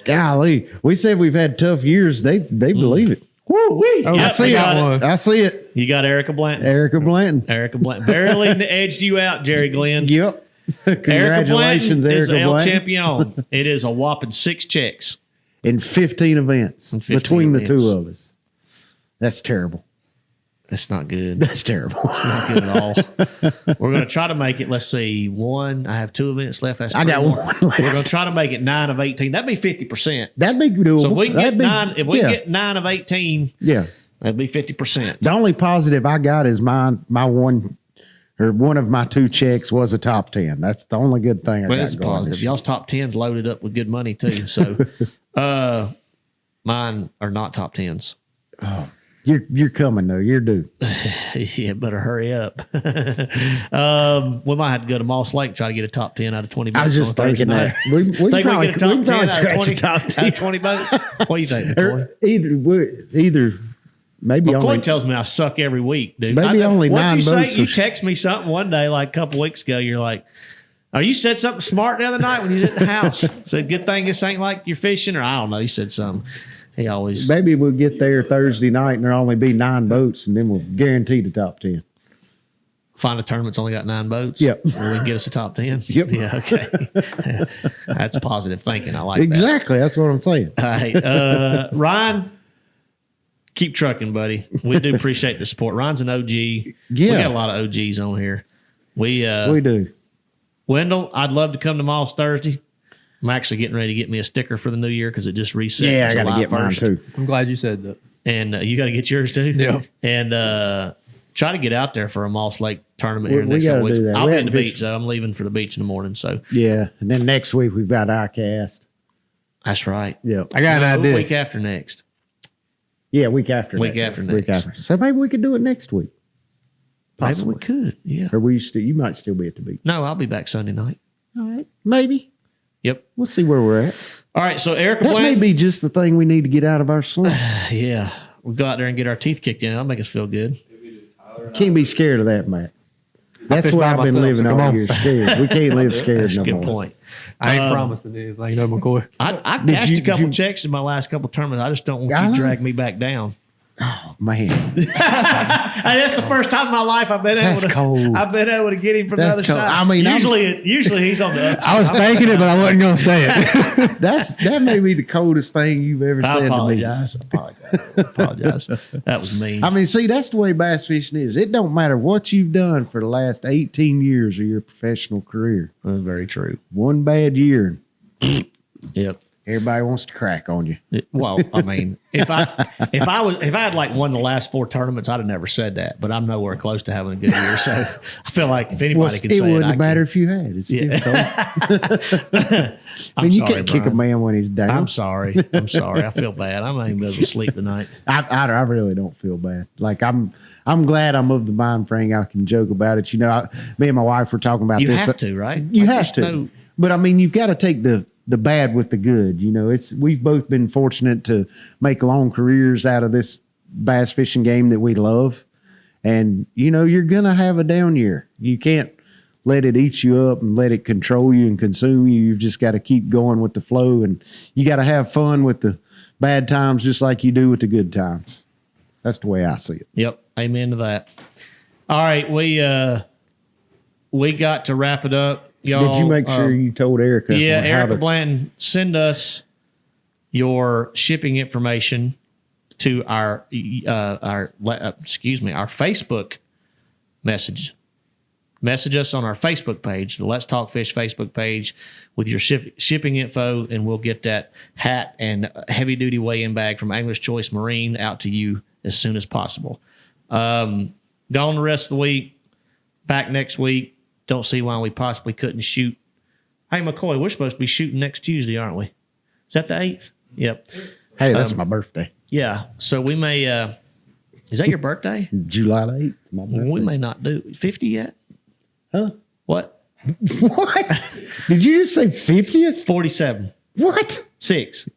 Golly, we said we've had tough years. They believe it. Woo-wee. Oh, Yep, I see it. I see it. You got Erica Blanton. Erica Blanton. Erica Blanton. Barely edged you out, Jerry Glenn. Yep. Congratulations, Congratulations, is Erica El Blanton. Champion. It is a whopping 6 checks. In 15 events 15 between events. the two of us. That's terrible. That's not good. That's terrible. It's not good at all. We're going to try to make it. Let's see. I have 2 events left. That's I got 3 one more. left. We're going to try to make it 9 of 18. That'd be 50%. That'd be doable. So if we can get That'd be- 9. If we yeah, can get 9 of 18, yeah. that'd be 50%. The only positive I got is my one of my 2 checks was a top 10. That's the only good thing I But got it's going positive. this year. Y'all's top 10's loaded up with good money too. So, mine are not top 10s. You're coming though. You're due. Yeah, better hurry up. We might have to go to Moss Lake try to get a top 10 out of 20 boats. I was just on a Thursday thinking night. that. We Think probably, we get a top 10 out of scratch 20, a top out 10. of 20 boats? What do you think, McCoy? Either maybe McCoy only tells me I suck every week, dude. Maybe only once 9 you say boats you was- text me something one day, like a couple weeks ago, you're like, "Oh, you said something smart the other night when you was at the house." Said, "Good thing this ain't like you're fishing," or I don't know. You said something. He always maybe we'll get there Thursday night and there'll only be 9 boats and then we'll guarantee the top 10. find a tournament that's only got 9 boats. Yep. Or we can get us a top 10. Yep. Yeah. Okay. That's positive thinking. I like that. Exactly. That's what I'm saying. All right. Ryan, keep trucking, buddy. We do appreciate the support. Ryan's an OG. We got a lot of OGs on here. We do. Wendell, I'd love to come to Moss Thursday. I'm actually getting ready to get me a sticker for the new year because it just reset. Yeah, I got to July get mine 1st. too. I'm glad you said that. And you got to get yours too. Yeah. And try to get out there for a Moss Lake tournament here in the We next couple gotta weeks. do that. I'll We be in the haven't beach fished- though. I'm leaving for the beach in the morning. So Yeah. And then next week we've got ICAST. that's right. Yeah. I got an idea. Week after next. Yeah, week after Week next. after Week next. after. So maybe we could do it next week. Maybe we could. Yeah. Or you might still be at the beach. No, I'll be back Sunday night. All right. Maybe. Yep. We'll see where we're at. All right. So Erica That may Blanton. be just the thing we need to get out of our slump. Yeah. We'll go out there and get our teeth kicked in. That'll make us feel good. Can't be scared of that, Matt. That's fish what by I've been myself, living so come all on. year scared. We can't live scared That's no a good more. point. I ain't promised to do anything, no, McCoy. I've Did cashed you- a couple you- checks in my last couple tournaments. I just don't want I you know. to drag me back down. Oh, man. Hey, that's the first time in my life I've been That's able to. cold. I've been able to get him from That's the other cold. side. I mean, usually he's on the upside. I was thinking it, but I wasn't going to say it. That may be the coldest thing you've ever I said to me. apologize. That was mean. I mean, see, that's the way bass fishing is. It don't matter what you've done for the last 18 years of your professional career. Very true. One bad year, Yep. everybody wants to crack on you. Well, I mean, if I had like won the last 4 tournaments, I'd have never said that. But I'm nowhere close to having a good year. So I feel like if anybody Well, can it say wouldn't it, matter if you had. It's still cold. I mean, you can't kick a man when he's down. I'm sorry. I feel bad. I'm not even able to sleep tonight. I really don't feel bad. Like I'm glad I'm of the mind frame. I can joke about it. You know, me and my wife were talking about You this. have to, right? You I have just to. know- But I mean, you've got to take the bad with the good. You know, we've both been fortunate to make long careers out of this bass fishing game that we love. And, you know, you're going to have a down year. You can't let it eat you up and let it control you and consume you. You've just got to keep going with the flow, and you got to have fun with the bad times just like you do with the good times. That's the way I see it. Yep. Amen to that. All right. We got to wrap it up. Y'all, Did you make sure you told Erica? Yeah, on how Erica to- Blanton, send us your shipping information to our Facebook message. Message us on our Facebook page, the Let's Talk Fish Facebook page, with your shipping info, and we'll get that hat and heavy duty weigh-in bag from Angler's Choice Marine out to you as soon as possible. Gone the rest of the week. Back next week. Don't see why we possibly couldn't shoot. Hey, McCoy, we're supposed to be shooting next Tuesday, aren't we? Is that the 8th? Yep. Hey, that's my birthday. Yeah. So we may. Is that your birthday? July 8th. My Well, we may not do 50 yet. Huh? What? What? Did you just say 50th? 47. What? 6.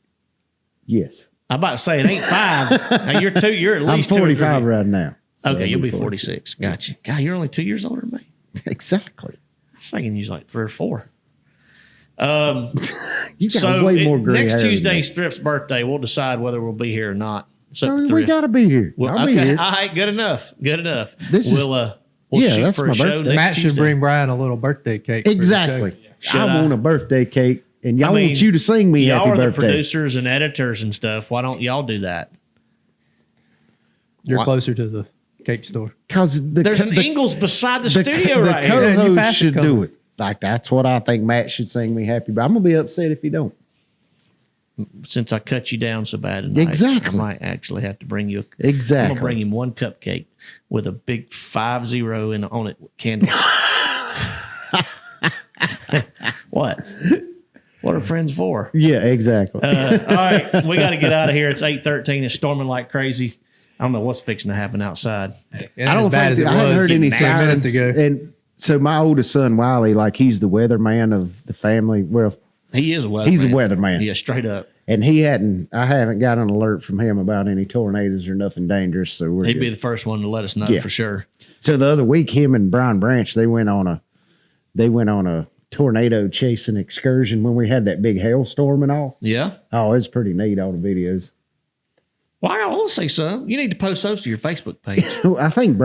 Yes. I'm about to say it ain't 5. Now you're two. You're at I'm least 45 right now. So Okay, I'll you'll be 46. Gotcha. God, you're only 2 years older than me. Exactly. I was thinking you was like 3 or 4. You got way more gray next hair than Tuesday's Thrift's birthday, we'll decide whether we'll be here or not. So me. We got to be here. well, I'll okay, be here. all right, good enough. Good enough. We'll We'll yeah, that's shoot for my a show birthday. next Matt should Tuesday. bring Brian a little birthday cake. for the Exactly. show. Should I I? want a birthday cake, and y'all I mean, want you to sing me Y'all happy are the birthday. producers and editors and stuff. Why don't y'all do that? You're What? closer to the cake store. Because There's an Ingles beside the studio right here. Yeah, you co-host pass the should do cover. it. Like, that's what I think Matt should sing me happy birthday. I'm going to be upset if he don't. Since I cut you down so bad tonight, Exactly. I might actually have to bring you. I'm Exactly. gonna bring him one cupcake with a big 50 on it with candles. What? What are friends for? Yeah, exactly. All right, we got to get out of here. It's 8:13. It's storming like crazy. I don't know what's fixing to happen outside. It's I don't as bad think as it I hadn't was heard any 10 minutes sirens. ago. And so my oldest son, Wiley, like he's the weatherman of the family. Well, He is a weatherman. he's a weatherman. Yeah, straight up. And I haven't got an alert from him about any tornadoes or nothing dangerous. So we're He'd good. be the first one to let us know Yeah. for sure. So the other week, him and Brian Branch, they went on a tornado chasing excursion when we had that big hailstorm and all. Yeah. Oh, it's pretty neat, all the videos. Well, I want to say something. You need to post those to your Facebook page. I think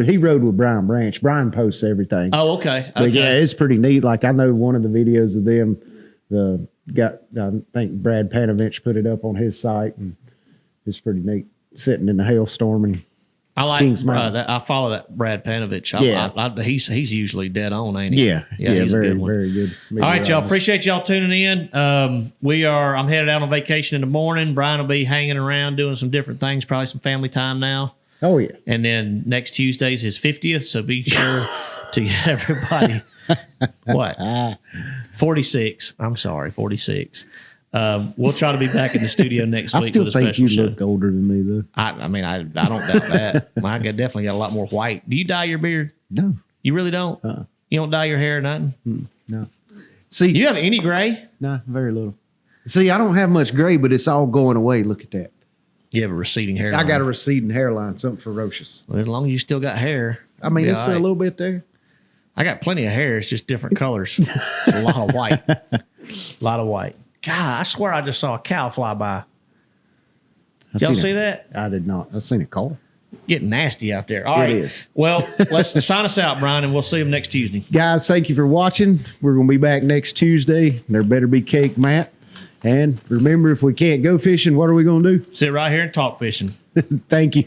he rode with Brian Branch. Brian posts everything. Oh, okay. But Okay. yeah, it's pretty neat. Like I know one of the videos of them, I think Brad Panovich put it up on his site, and it's pretty neat sitting in the hailstorm. And I like King's Mountain. that. I follow that Brad Panovich. Yeah. He's usually dead on, ain't he? yeah, he's a very, good one. very good. All right, y'all. Appreciate y'all tuning in. I'm headed out on vacation in the morning. Brian will be hanging around doing some different things, probably some family time now. Oh yeah. And then next Tuesday's his 50th, so be sure to get everybody. What? 46. I'm sorry, 46. We'll try to be back in the studio next I week still with a think special you show. look older than me though. I mean, I don't doubt that. I definitely got a lot more white. Do you dye your beard? No, You really don't? You don't dye your hair or nothing? no. See, You have any gray? no, very little. See, I don't have much gray, but it's all going away. Look at that. You have a receding hairline. I got a receding hairline, something ferocious. Well, as long as you still got hair. I mean, be it's all still a right. little bit there. I got plenty of hair. It's just different colors. It's a lot of white. A lot of white. God, I swear I just saw a cow fly by. Y'all see that? I did not. I seen a call. Getting nasty out there. All right. It is. Well, let's sign us out, Brian, and we'll see them next Tuesday. Guys, thank you for watching. We're going to be back next Tuesday. There better be cake, Matt. And remember, if we can't go fishing, what are we going to do? Sit right here and talk fishing. Thank you.